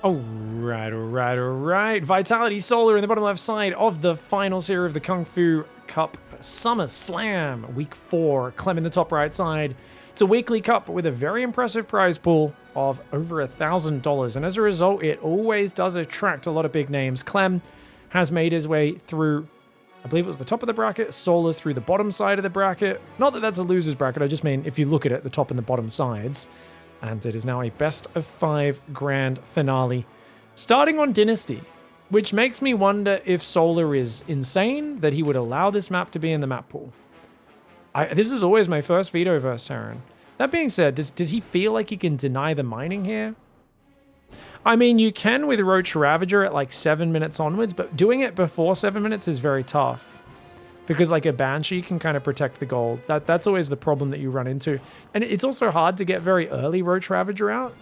Alright. Vitality Solar in the bottom left side of the final series of the Kung Fu Cup Summer Slam, Week 4. Clem in the top right side. It's a weekly cup with a very impressive prize pool of over $1,000. And as a result, it always does attract a lot of big names. Clem has made his way through, I believe it was the top of the bracket, Solar through the bottom side of the bracket. Not that that's a loser's bracket, I just mean if you look at it, the top and the bottom sides. And it is now a best of 5 grand finale, starting on Dynasty, which makes me wonder if Solar is insane that he would allow this map to be in the map pool. This is always my first veto versus Terran. That being said, does he feel like he can deny the mining here? I mean, you can with Roach Ravager at like 7 minutes onwards, but doing it before 7 minutes is very tough. Because like a Banshee can kind of protect the gold. That's always the problem that you run into. And it's also hard to get very early Roach Ravager out.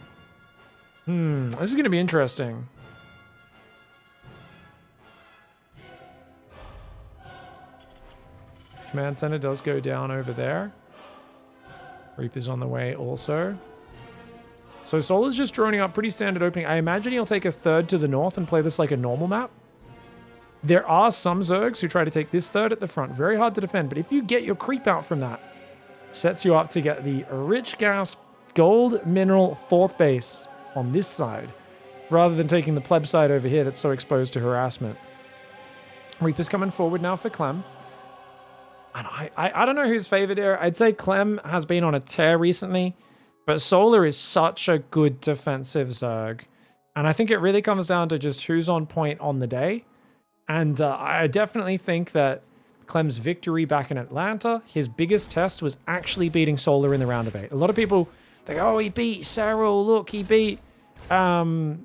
This is going to be interesting. Command Center does go down over there. Reaper's on the way also. So Solar's just droning up, pretty standard opening. I imagine he'll take a third to the north and play this like a normal map. There are some Zergs who try to take this third at the front. Very hard to defend, but if you get your creep out from that, sets you up to get the rich gas gold mineral fourth base on this side, rather than taking the pleb side over here that's so exposed to harassment. Reaper's coming forward now for Clem. And I don't know who's favored here. I'd say Clem has been on a tear recently, but Solar is such a good defensive Zerg. And I think it really comes down to just who's on point on the day. And I definitely think that Clem's victory back in Atlanta, his biggest test was actually beating Solar in the round of 8. A lot of people think, oh, he beat Cyril, look, he beat whoever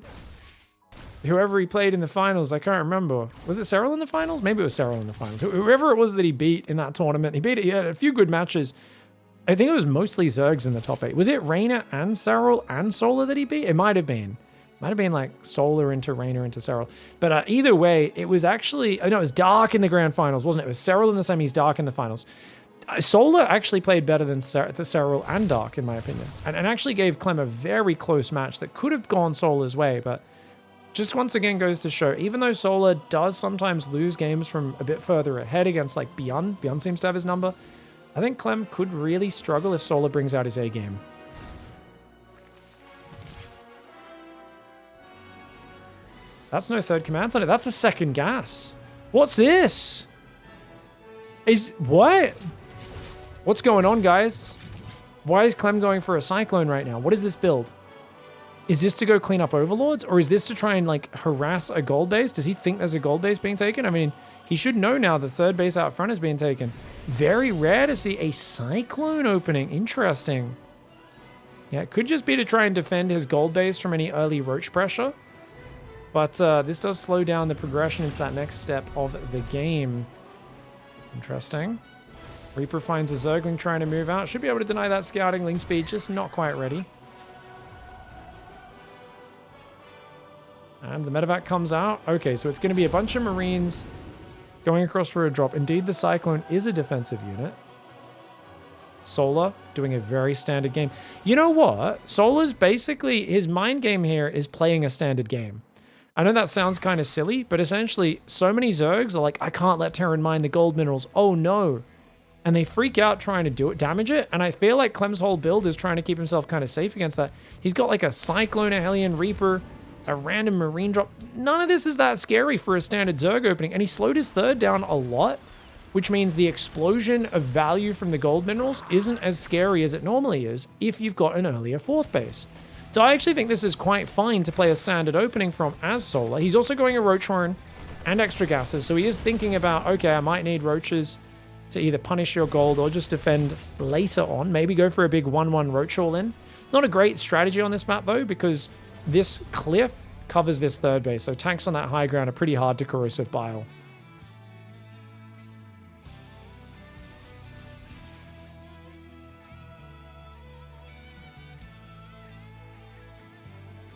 he played in the finals. I can't remember. Was it Cyril in the finals? Maybe it was Cyril in the finals. Whoever it was that he beat in that tournament, he had a few good matches. I think it was mostly Zergs in the top 8. Was it Reina and Cyril and Solar that he beat? It might have been. Might have been like Solar into Reina into Cyril. But either way, it was actually... no, it was Dark in the grand finals, wasn't it? It was Cyril in the semis, Dark in the finals. Solar actually played better than Cyril and Dark, in my opinion. And actually gave Clem a very close match that could have gone Solar's way. But just once again goes to show, even though Solar does sometimes lose games from a bit further ahead against like Beyond seems to have his number, I think Clem could really struggle if Solar brings out his A game. That's no third command center. That's a second gas. What's this? What? What's going on, guys? Why is Clem going for a Cyclone right now? What is this build? Is this to go clean up Overlords? Or is this to try and, like, harass a gold base? Does he think there's a gold base being taken? I mean, he should know now the third base out front is being taken. Very rare to see a Cyclone opening. Interesting. Yeah, it could just be to try and defend his gold base from any early Roach pressure. But this does slow down the progression into that next step of the game. Interesting. Reaper finds a Zergling trying to move out. Should be able to deny that scouting. Link speed just not quite ready. And the medevac comes out. Okay, so it's going to be a bunch of Marines going across for a drop. Indeed, the Cyclone is a defensive unit. Solar doing a very standard game. You know what? Solar's basically, his mind game here is playing a standard game. I know that sounds kind of silly, but essentially, so many Zergs are like, I can't let Terran mine the gold minerals. Oh no. And they freak out trying to damage it. And I feel like Clem's whole build is trying to keep himself kind of safe against that. He's got like a Cyclone, a Hellion Reaper, a random Marine drop. None of this is that scary for a standard Zerg opening. And he slowed his third down a lot, which means the explosion of value from the gold minerals isn't as scary as it normally is if you've got an earlier fourth base. So I actually think this is quite fine to play a standard opening from as Solar. He's also going a Roach Horn and extra gases, so he is thinking about, okay, I might need Roaches to either punish your gold or just defend later on. Maybe go for a big 1-1 Roach all in. It's not a great strategy on this map, though, because this cliff covers this third base, so tanks on that high ground are pretty hard to Corrosive Bile.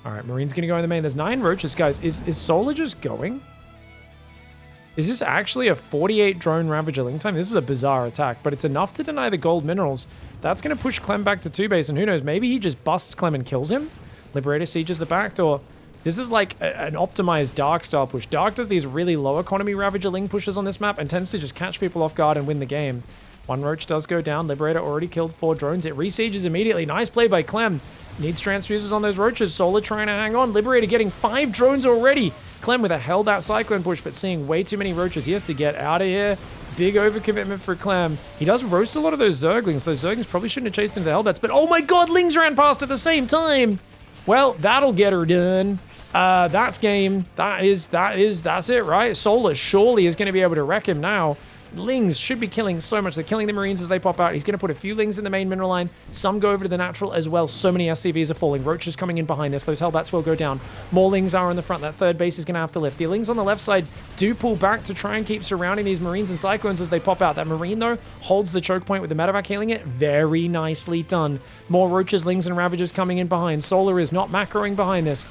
All right, Marine's going to go in the main. There's 9 Roaches. Guys, is Solar just going? Is this actually a 48 drone Ravager link time? This is a bizarre attack, but it's enough to deny the gold minerals. That's going to push Clem back to 2 base, and who knows, maybe he just busts Clem and kills him? Liberator sieges the back door. This is like an optimized Dark style push. Dark does these really low economy Ravager Ling pushes on this map and tends to just catch people off guard and win the game. One Roach does go down. Liberator already killed 4 drones. It resieges immediately. Nice play by Clem. Needs transfuses on those Roaches. Solar trying to hang on. Liberator getting 5 drones already. Clem with a held out Cyclone push, but seeing way too many Roaches. He has to get out of here. Big overcommitment for Clem. He does roast a lot of those Zerglings. Those Zerglings probably shouldn't have chased into the Hellbats, but oh my god, Lings ran past at the same time. Well, that'll get her done. That's game. That's it, right? Solar surely is going to be able to wreck him now. Lings should be killing so much. They're killing the Marines as they pop out. He's going to put a few Lings in the main mineral line. Some go over to the natural as well. So many SCVs are falling. Roaches coming in behind this. Those Hellbats will go down. More Lings are on the front. That third base is going to have to lift. The Lings on the left side do pull back to try and keep surrounding these Marines and Cyclones as they pop out. That Marine, though, holds the choke point with the medevac healing it. Very nicely done. More Roaches, Lings, and Ravagers coming in behind. Solar is not macroing behind this,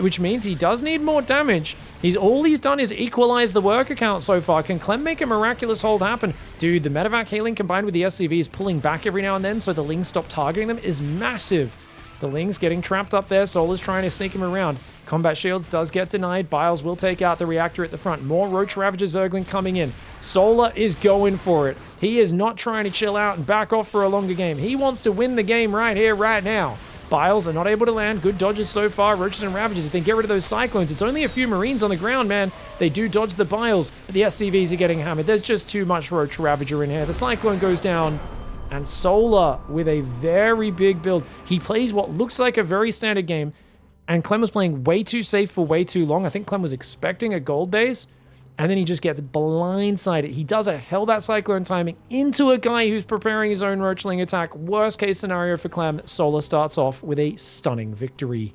which means he does need more damage. All he's done is equalize the worker count so far. Can Clem make a miraculous hold happen? Dude, the medevac healing combined with the SCVs pulling back every now and then so the Lings stop targeting them is massive. The Lings getting trapped up there. Solar's trying to sneak him around. Combat shields does get denied. Biles will take out the reactor at the front. More Roach Ravager Zergling coming in. Solar is going for it. He is not trying to chill out and back off for a longer game. He wants to win the game right here, right now. Biles are not able to land. Good dodges so far. Roaches and Ravagers. If they get rid of those Cyclones, it's only a few Marines on the ground, man. They do dodge the Biles, but the SCVs are getting hammered. There's just too much Roach Ravager in here. The Cyclone goes down, and Solar with a very big build. He plays what looks like a very standard game, and Clem was playing way too safe for way too long. I think Clem was expecting a gold base, and then he just gets blindsided. He does a Hellbat Cyclone timing into a guy who's preparing his own Roachling attack. Worst case scenario for Clem. Solar starts off with a stunning victory.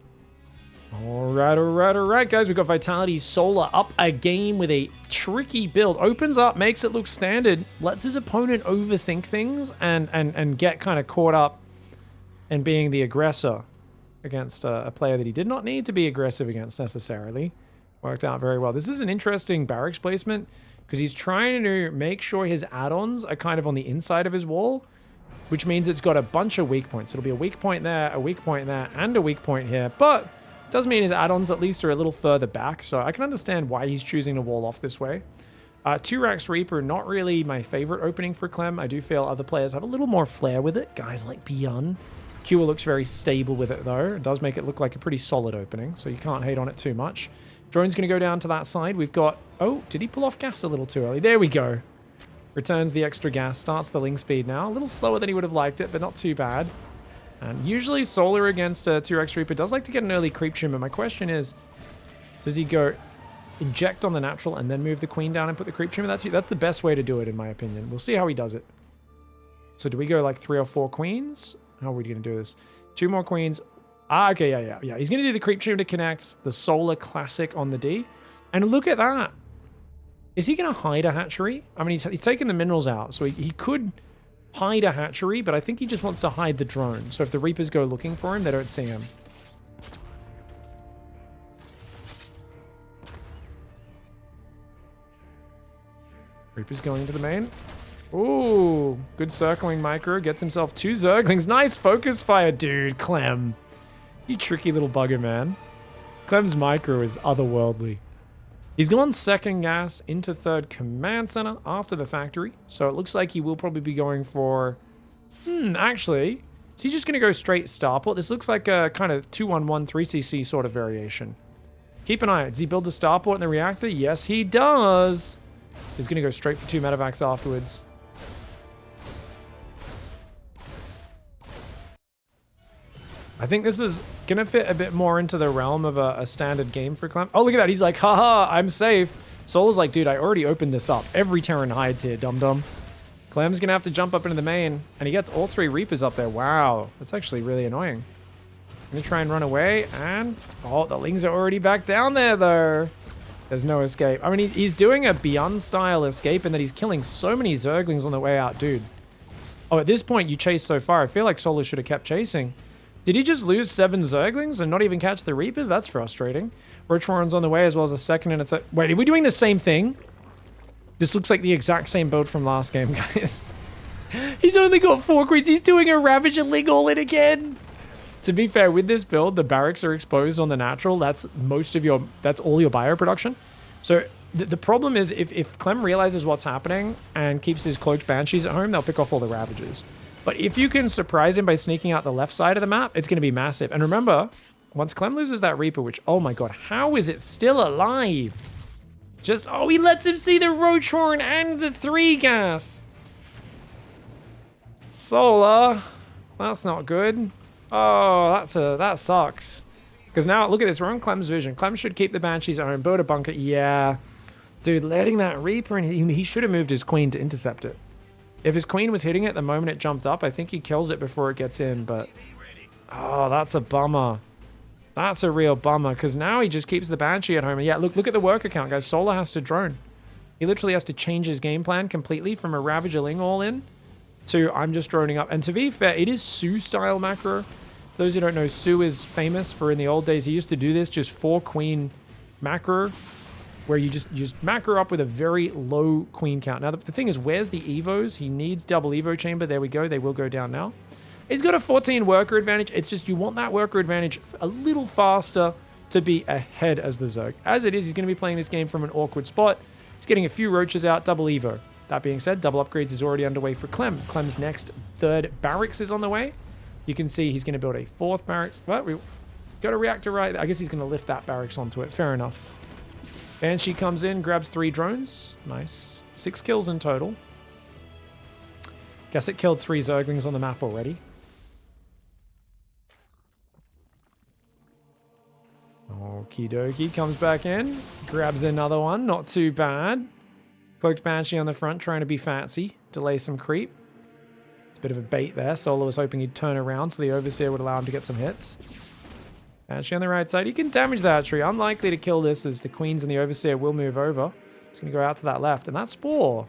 All right, guys. We've got Vitality Solar up a game with a tricky build. Opens up, makes it look standard, lets his opponent overthink things and get kind of caught up in being the aggressor against a player that he did not need to be aggressive against necessarily. Worked out very well. This is an interesting barracks placement because he's trying to make sure his add-ons are kind of on the inside of his wall, which means it's got a bunch of weak points. It'll be a weak point there, a weak point there, and a weak point here, but it does mean his add-ons at least are a little further back, so I can understand why he's choosing to wall off this way. 2-Rax Reaper, not really my favorite opening for Clem. I do feel other players have a little more flair with it. Guys like Beyond. Kua looks very stable with it, though. It does make it look like a pretty solid opening, so you can't hate on it too much. Drone's going to go down to that side. We've got... Oh, did he pull off gas a little too early? There we go. Returns the extra gas. Starts the Ling speed now. A little slower than he would have liked it, but not too bad. And usually Solar against 2-Rax Reaper does like to get an early creep shimmer. My question is, does he go inject on the natural and then move the Queen down and put the creep shimmer? That's the best way to do it, in my opinion. We'll see how he does it. So do we go like 3 or 4 Queens? How are we going to do this? 2 more Queens. Okay, yeah. He's going to do the creep shimmer to connect the Solar Classic on the D. And look at that. Is he going to hide a hatchery? I mean, he's taken the minerals out, so he could hide a hatchery, but I think he just wants to hide the drone. So if the Reapers go looking for him, they don't see him. Reaper's going into the main. Ooh, good circling micro. Gets himself 2 Zerglings. Nice focus fire, dude. Clem. You tricky little bugger, man. Clem's micro is otherworldly. He's gone second gas into third command center after the factory. So it looks like he will probably be going for... actually, is he just going to go straight starport? This looks like a kind of 2-1-1 3cc sort of variation. Keep an eye out. Does he build the starport in the reactor? Yes, he does. He's going to go straight for 2 medevacs afterwards. I think this is going to fit a bit more into the realm of a standard game for Clem. Oh, look at that. He's like, haha, I'm safe. Solar's like, dude, I already opened this up. Every Terran hides here, dum-dum. Clem's going to have to jump up into the main, and he gets all 3 Reapers up there. Wow, that's actually really annoying. Going to try and run away, and... Oh, the Lings are already back down there, though. There's no escape. I mean, he's doing a Beyond-style escape, and that he's killing so many Zerglings on the way out, dude. Oh, at this point, you chase so far. I feel like Solar should have kept chasing. Did he just lose 7 Zerglings and not even catch the Reapers? That's frustrating. Roach Warren's on the way as well as a second and a third. Wait, are we doing the same thing? This looks like the exact same build from last game, guys. He's only got 4 Queens. He's doing a Ravager Ling all in again. To be fair, with this build, the barracks are exposed on the natural. That's all your bio production. So the problem is if Clem realizes what's happening and keeps his cloaked banshees at home, they'll pick off all the Ravagers. But if you can surprise him by sneaking out the left side of the map, it's going to be massive. And remember, once Clem loses that Reaper, which, oh my god, how is it still alive? Just, oh, he lets him see the Roach Horn and the 3 gas. Solar, that's not good. Oh, that sucks. Because now, look at this, we're on Clem's vision. Clem should keep the Banshees at home, build a bunker. Yeah. Dude, letting that Reaper, and he should have moved his Queen to intercept it. If his Queen was hitting it the moment it jumped up, I think he kills it before it gets in, but... Oh, that's a bummer. That's a real bummer, because now he just keeps the Banshee at home. And yeah, look at the worker count, guys. Solar has to drone. He literally has to change his game plan completely from a Ravager-ling all-in to I'm just droning up. And to be fair, it is Sue-style macro. For those who don't know, Sue is famous for, in the old days, he used to do this, just 4 Queen macro, where you just macro up with a very low Queen count. Now, the thing is, where's the Evos? He needs double Evo chamber. There we go. They will go down now. He's got a 14 worker advantage. It's just you want that worker advantage a little faster to be ahead as the Zerg. As it is, he's going to be playing this game from an awkward spot. He's getting a few roaches out, double Evo. That being said, double upgrades is already underway for Clem. Clem's next 3rd barracks is on the way. You can see he's going to build a 4th barracks. What? We got a reactor right. I guess he's going to lift that barracks onto it. Fair enough. Banshee comes in, grabs 3 drones. Nice. 6 kills in total. Guess it killed 3 Zerglings on the map already. Okie dokie. Comes back in. Grabs another one. Not too bad. Cloaked Banshee on the front, trying to be fancy. Delay some creep. It's a bit of a bait there. Solar was hoping he'd turn around so the Overseer would allow him to get some hits. Banshee on the right side. He can damage that tree. Unlikely to kill this as the Queens and the Overseer will move over. Just going to go out to that left. And that Spore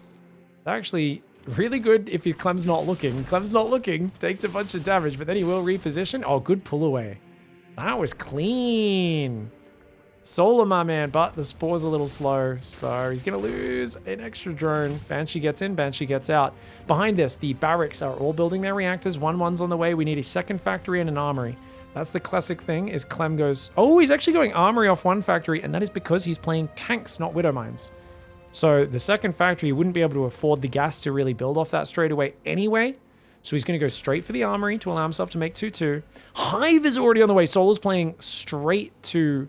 is actually really good if your Clem's not looking. Clem's not looking. Takes a bunch of damage, but then he will reposition. Oh, good pull away. That was clean. Solar, my man, but the Spore's a little slow, so he's going to lose an extra drone. Banshee gets in, Banshee gets out. Behind this, the barracks are all building their reactors. 1-1's on the way. We need a 2nd factory and an armory. That's the classic thing, is Clem goes... Oh, he's actually going armory off 1 factory, and that is because he's playing tanks, not Widow Mines. So the 2nd factory wouldn't be able to afford the gas to really build off that straight away anyway. So he's going to go straight for the armory to allow himself to make 2-2. Hive is already on the way. Solar's playing straight to...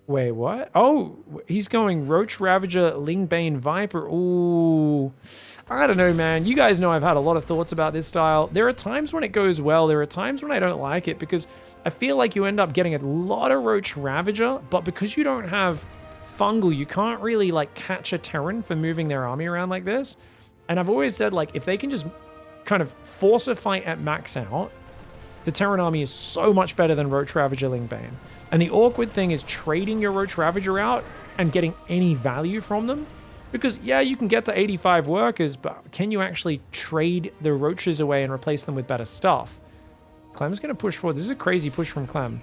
Wait, what? Oh, he's going Roach, Ravager, Lingbane, Viper. Ooh, I don't know, man. You guys know I've had a lot of thoughts about this style. There are times when it goes well. There are times when I don't like it because I feel like you end up getting a lot of Roach Ravager, but because you don't have Fungal, you can't really like catch a Terran for moving their army around like this. And I've always said, like, if they can just kind of force a fight at max out, the Terran army is so much better than Roach Ravager, Lingbane. And the awkward thing is trading your Roach Ravager out and getting any value from them. Because, yeah, you can get to 85 workers, but can you actually trade the Roaches away and replace them with better stuff? Clem's going to push forward. This is a crazy push from Clem.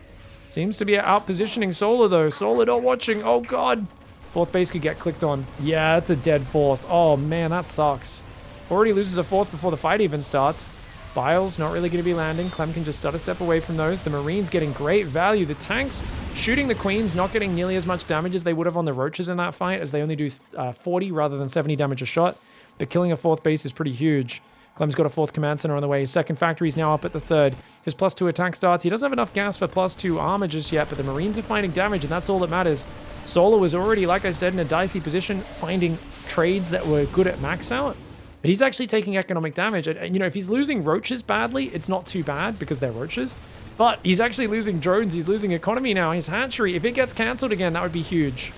Seems to be out positioning Solar, though. Solar not watching. Oh, God. 4th base could get clicked on. Yeah, that's a dead 4th. Oh, man, that sucks. Already loses a 4th before the fight even starts. Biles not really going to be landing. Clem can just stutter step away from those. The Marines getting great value. The tanks shooting the Queens, not getting nearly as much damage as they would have on the Roaches in that fight, as they only do 40 rather than 70 damage a shot. But killing a 4th base is pretty huge. Clem's got a 4th command center on the way. His 2nd factory is now up at the 3rd. His +2 attack starts. He doesn't have enough gas for +2 armor just yet, but the Marines are finding damage, and that's all that matters. Solar was already, like I said, in a dicey position, finding trades that were good at max out. But he's actually taking economic damage. And, you know, if he's losing Roaches badly, it's not too bad because they're Roaches. But he's actually losing drones. He's losing economy now. His hatchery, if it gets cancelled again, that would be huge.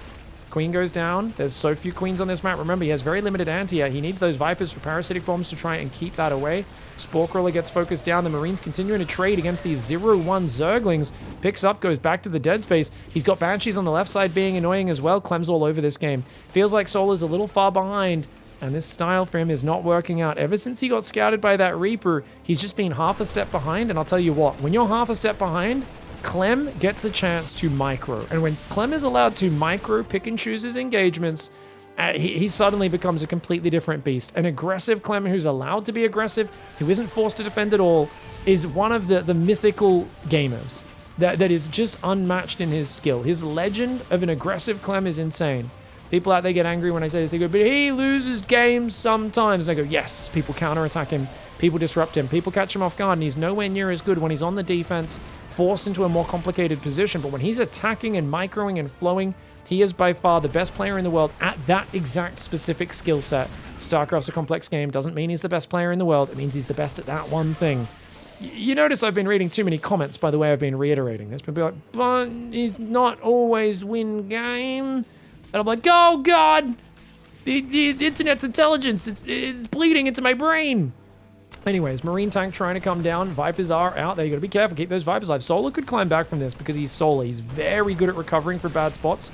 Queen goes down. There's so few Queens on this map. Remember, he has very limited anti-air. He needs those Vipers for parasitic bombs to try and keep that away. Spore Crawler gets focused down. The Marines continuing to trade against these 0-1 Zerglings. Picks up, goes back to the dead space. He's got Banshees on the left side being annoying as well. Clem's all over this game. Feels like Solar's a little far behind. And this style for him is not working out. Ever since he got scouted by that Reaper, he's just been half a step behind. And I'll tell you what, when you're half a step behind, Clem gets a chance to micro. And when Clem is allowed to micro pick and choose his engagements, he suddenly becomes a completely different beast. An aggressive Clem who's allowed to be aggressive, who isn't forced to defend at all, is one of the mythical gamers that is just unmatched in his skill. His legend of an aggressive Clem is insane. People out there get angry when I say this. They go, but he loses games sometimes. And I go, yes, people counterattack him. People disrupt him. People catch him off guard. And he's nowhere near as good when he's on the defense, forced into a more complicated position. But when he's attacking and microing and flowing, he is by far the best player in the world at that exact specific skill set. StarCraft's a complex game. Doesn't mean he's the best player in the world. It means he's the best at that one thing. You notice I've been reading too many comments by the way I've been reiterating this. People be like, but he's not always win game. And I'm like, oh God, the internet's intelligence, it's bleeding into my brain. Anyways, Marine tank trying to come down. Vipers are out there. You gotta be careful, keep those Vipers alive. Solar could climb back from this because he's Solar. He's very good at recovering for bad spots.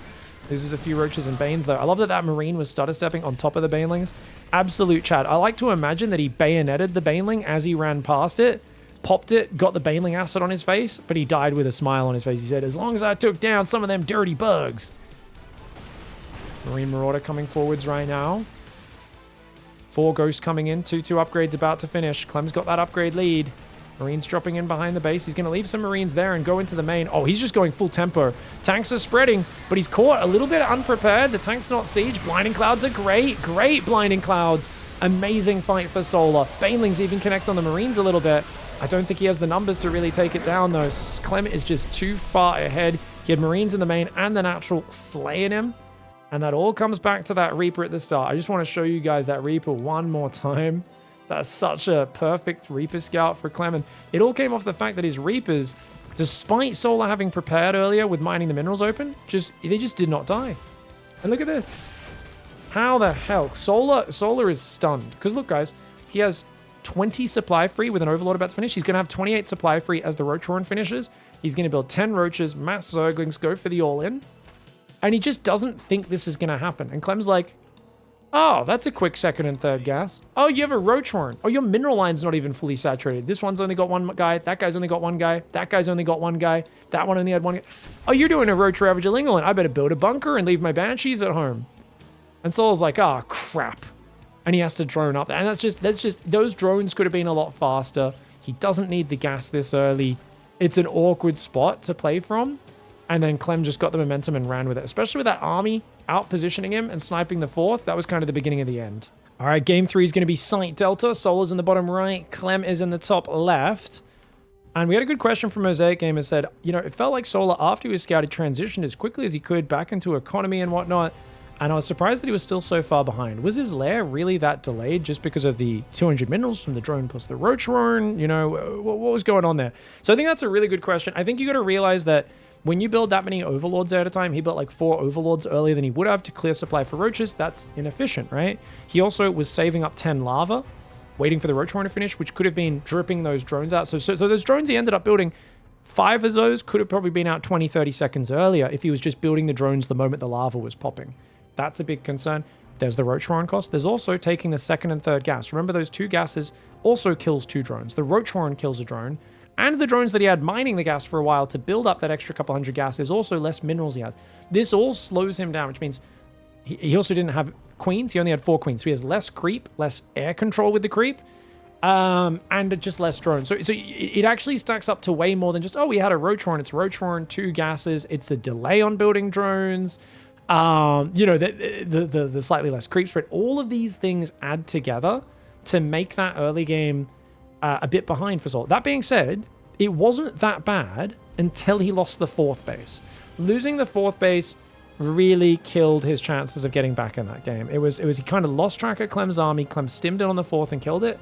Loses a few Roaches and Banes though. I love that Marine was stutter stepping on top of the Banelings. Absolute Chad. I like to imagine that he bayoneted the Baneling as he ran past it, popped it, got the Baneling acid on his face, but he died with a smile on his face. He said, as long as I took down some of them dirty bugs. Marine Marauder coming forwards right now. 4 Ghosts coming in. 2 upgrades about to finish. Clem's got that upgrade lead. Marines dropping in behind the base. He's going to leave some Marines there and go into the main. Oh, he's just going full tempo. Tanks are spreading, but he's caught a little bit unprepared. The tank's not siege. Blinding Clouds are great. Great Blinding Clouds. Amazing fight for Solar. Banelings even connect on the Marines a little bit. I don't think he has the numbers to really take it down, though. Clem is just too far ahead. He had Marines in the main and the natural slaying him. And that all comes back to that Reaper at the start. I just want to show you guys that Reaper one more time. That's such a perfect Reaper scout for Clem. And it all came off the fact that his Reapers, despite Solar having prepared earlier with mining the minerals open, they just did not die. And look at this. How the hell? Solar is stunned. Because look, guys, he has 20 supply free with an Overlord about to finish. He's going to have 28 supply free as the Roach Horn finishes. He's going to build 10 Roaches, mass Zerglings, go for the all-in. And he just doesn't think this is going to happen. And Clem's like, oh, that's a quick 2nd and 3rd gas. Oh, you have a Roach Horn. Oh, your mineral line's not even fully saturated. This one's only got 1 guy. That guy's only got 1 guy. That guy's only got 1 guy. That one only had 1 guy. Oh, you're doing a Roach Ravager Lingoland. I better build a bunker and leave my Banshees at home. And Solar's like, oh, crap. And he has to drone up there. And that's just, those drones could have been a lot faster. He doesn't need the gas this early. It's an awkward spot to play from. And then Clem just got the momentum and ran with it, especially with that army out positioning him and sniping the 4th. That was kind of the beginning of the end. All right, game 3 is going to be Site Delta. Solar's in the bottom right. Clem is in the top left. And we had a good question from Mosaic Gamer. Said, you know, it felt like Solar, after he was scouted, transitioned as quickly as he could back into economy and whatnot. And I was surprised that he was still so far behind. Was his lair really that delayed just because of the 200 minerals from the drone plus the Roach Horn? You know, what was going on there? So I think that's a really good question. I think you got to realize that when you build that many Overlords at a time, he built like 4 Overlords earlier than he would have to clear supply for Roaches. That's inefficient, right? He also was saving up 10 lava, waiting for the Roach Horn to finish, which could have been dripping those drones out. So those drones he ended up building, 5 of those could have probably been out 20, 30 seconds earlier if he was just building the drones the moment the lava was popping. That's a big concern. There's the Roach Horn cost. There's also taking the 2nd and 3rd gas. Remember, those 2 gases also kills 2 drones. The Roach Horn kills a drone. And the drones that he had mining the gas for a while to build up that extra couple hundred gas, there's also less minerals he has. This all slows him down, which means he also didn't have queens. He only had 4 queens. So he has less creep, less air control with the creep, and just less drones. So it actually stacks up to way more than just, oh, we had a Roach Horn. It's Roach Horn, 2 gases. It's the delay on building drones. You know, the slightly less creep spread. All of these things add together to make that early game a bit behind for Solar. That being said, it wasn't that bad until he lost the 4th base. Losing the 4th base really killed his chances of getting back in that game. It was he kind of lost track of Clem's army. Clem stimmed it on the 4th and killed it.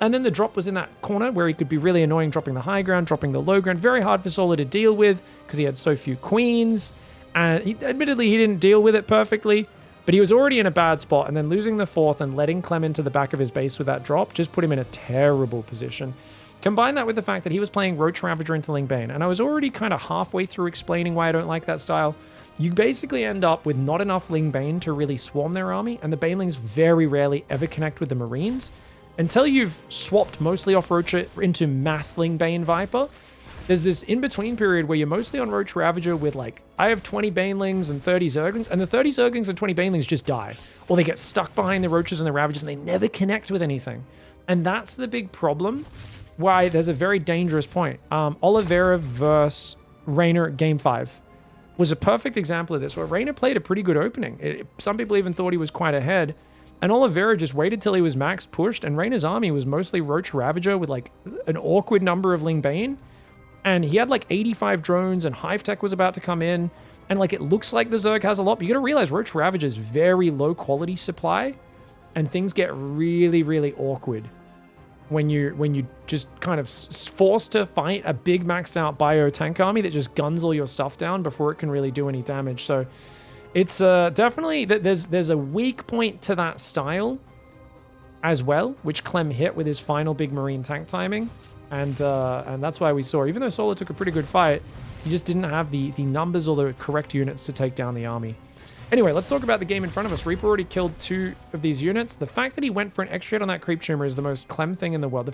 And then the drop was in that corner where he could be really annoying, dropping the high ground, dropping the low ground. Very hard for Solar to deal with because he had so few queens. And admittedly, he didn't deal with it perfectly. But he was already in a bad spot, and then losing the 4th and letting Clem into the back of his base with that drop just put him in a terrible position. Combine that with the fact that he was playing Roach Ravager into Ling Bane, and I was already kind of halfway through explaining why I don't like that style. You basically end up with not enough Ling Bane to really swarm their army, and the Banelings very rarely ever connect with the Marines. Until you've swapped mostly off Roach into mass Ling Bane Viper, there's this in-between period where you're mostly on Roach Ravager with like, I have 20 Banelings and 30 Zerglings, and the 30 Zerglings and 20 Banelings just die. Or they get stuck behind the Roaches and the Ravagers and they never connect with anything. And that's the big problem why there's a very dangerous point. Oliveira versus Reina Game 5 was a perfect example of this, where Reina played a pretty good opening. Some people even thought he was quite ahead. And Oliveira just waited till he was max pushed, and Reina's army was mostly Roach Ravager with like an awkward number of Ling Bane. And he had like 85 drones, and Hive Tech was about to come in. And like it looks like the Zerg has a lot, but you gotta realize Roach Ravager's very low quality supply, and things get really, really awkward when you just kind of forced to fight a big maxed out bio tank army that just guns all your stuff down before it can really do any damage. So it's definitely that there's a weak point to that style as well, which Clem hit with his final big marine tank timing, and that's why we saw, even though Solar took a pretty good fight, he just didn't have the numbers or the correct units to take down the army. Anyway, let's talk about the game in front of us. Reaper already killed 2 of these units. The fact that he went for an extra hit on that creep tumor is the most Clem thing in the world.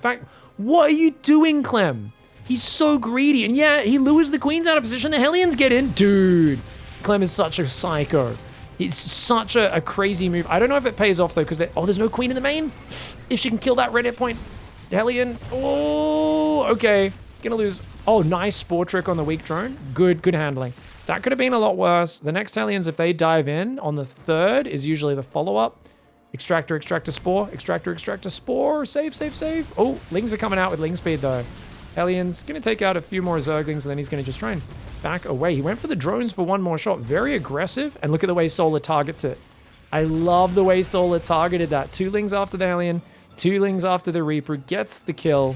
What are you doing, Clem? He's so greedy. And yeah, he lures the queens out of position. The Hellions get in. Dude, Clem is such a psycho. It's such a crazy move. I don't know if it pays off, though, because there's no queen in the main. If she can kill that red hit point, Hellion. Oh, okay. Gonna lose. Oh, nice spore trick on the weak drone. Good handling. That could have been a lot worse. The next Hellions, if they dive in on the 3rd, is usually the follow-up. Extractor, spore. Extractor, spore. Save. Oh, Lings are coming out with Ling speed, though. Hellions going to take out a few more Zerglings, and then he's going to just try and back away. He went for the drones for one more shot. Very aggressive, and look at the way Solar targets it. I love the way Solar targeted that. 2 Lings after the Hellion, 2 Lings after the Reaper. Gets the kill.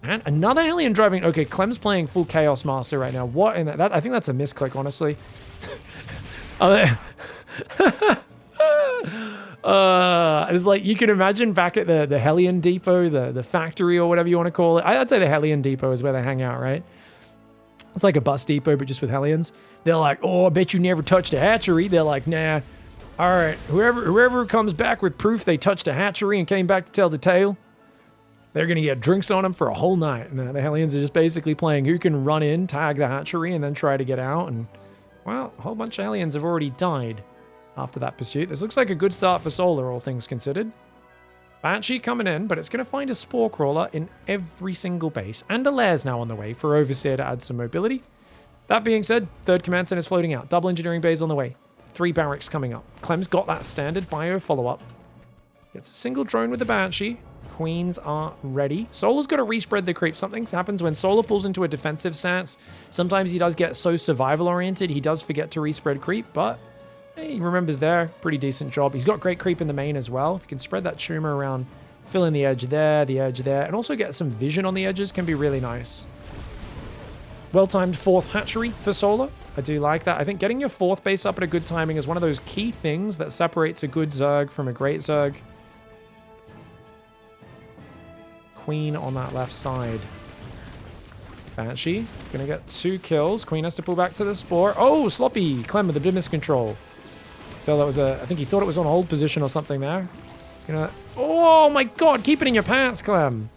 And another Hellion driving. Okay, Clem's playing full Chaos Master right now. What in that? I think that's a misclick, honestly. It's like, you can imagine back at the Hellion Depot, the factory or whatever you want to call it. I'd say the Hellion Depot is where they hang out, right? It's like a bus depot, but just with Hellions. They're like, oh, I bet you never touched a hatchery. They're like, nah. All right, whoever comes back with proof they touched a hatchery and came back to tell the tale, they're going to get drinks on them for a whole night. And the Hellions are just basically playing who can run in, tag the hatchery, and then try to get out. And, well, a whole bunch of Hellions have already died after that pursuit. This looks like a good start for Solar, all things considered. Banshee coming in, but it's going to find a Spore Crawler in every single base. And a Lair's now on the way for Overseer to add some mobility. That being said, 3rd Command Center is floating out. Double Engineering Bays on the way. 3 barracks coming up. Clem's got that standard bio follow-up. Gets a single drone with the Banshee. Queens are ready. Solar's got to respread the creep. Something happens when Solar pulls into a defensive stance. Sometimes he does get so survival-oriented, he does forget to respread creep, but he remembers there. Pretty decent job. He's got great creep in the main as well. If you can spread that tumor around, fill in the edge there, and also get some vision on the edges can be really nice. Well-timed 4th hatchery for Solar. I do like that. I think getting your 4th base up at a good timing is one of those key things that separates a good Zerg from a great Zerg. Queen on that left side. Banshee gonna get 2 kills. Queen has to pull back to the Spore. Oh, sloppy. Clem with a bit of miscontrol. So that was I think he thought it was on hold position or something there. He's gonna... Oh my god, keep it in your pants, Clem.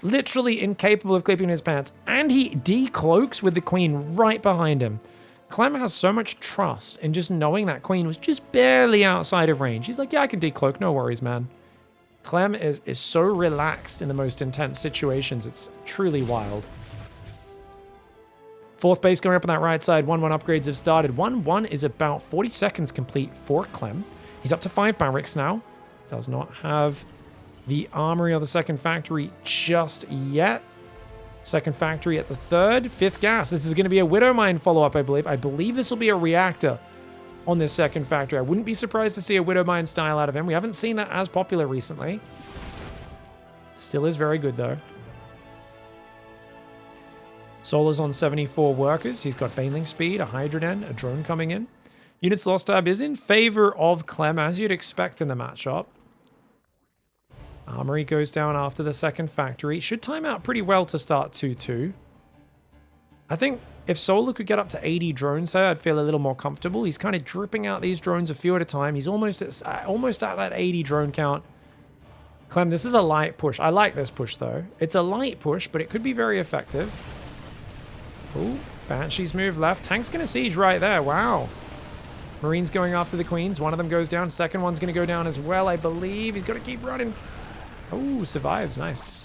Literally incapable of keeping in his pants. And he decloaks with the Queen right behind him. Clem has so much trust in just knowing that Queen was just barely outside of range. He's like, yeah, I can decloak, no worries, man. Clem is so relaxed in the most intense situations. It's truly wild. 4th base going up on that right side. 1-1 upgrades have started. 1-1 is about 40 seconds complete for Clem. He's up to 5 barracks now. Does not have the armory or the 2nd factory just yet. 2nd factory at the 3rd. 5th gas. This is going to be a Widow Mine follow-up, I believe. I believe this will be a reactor on this 2nd factory. I wouldn't be surprised to see a Widow Mine style out of him. We haven't seen that as popular recently. Still is very good, though. Solar's on 74 workers. He's got Baneling speed, a Hydroden, a drone coming in. Units lost tab is in favor of Clem, as you'd expect in the matchup. Armory goes down after the 2nd factory. Should time out pretty well to start 2-2. I think if Solar could get up to 80 drones there, I'd feel a little more comfortable. He's kind of dripping out these drones a few at a time. He's almost at that 80 drone count. Clem, this is a light push. I like this push, though. It's a light push, but it could be very effective. Ooh, Banshee's move left. Tank's going to siege right there. Wow. Marines going after the Queens. One of them goes down. 2nd one's going to go down as well, I believe. He's got to keep running. Oh, survives. Nice.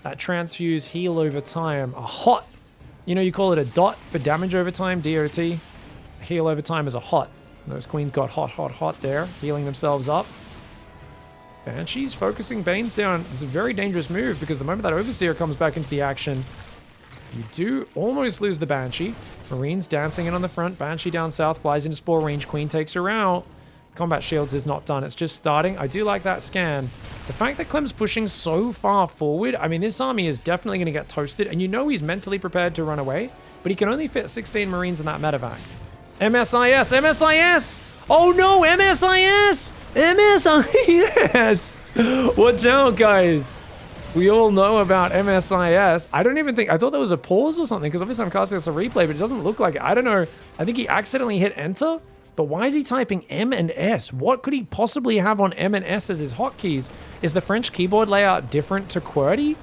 that transfuse heal over time. A hot, you know, you call it a dot for damage over time, DOT. Heal over time is a hot. And those queens got hot there, healing themselves up. Banshee's focusing Banes down. It's a very dangerous move because the moment that Overseer comes back into the action, you do almost lose the Banshee. Marines dancing in on the front. Banshee down south, flies into Spore range. Queen takes her out. Combat Shields is not done. It's just starting. I do like that scan. The fact that Clem's pushing so far forward, I mean, this army is definitely going to get toasted, and you know he's mentally prepared to run away, but he can only fit 16 Marines in that medevac. MSIS! MSIS! Oh no, MSIS! MSIS! Watch out, guys. We all know about MSIS. I don't even think, I thought there was a pause or something, because obviously I'm casting this a replay, but it doesn't look like it. I don't know. I think he accidentally hit enter, but why is he typing M and S? What could he possibly have on M and S as his hotkeys? Is the French keyboard layout different to QWERTY?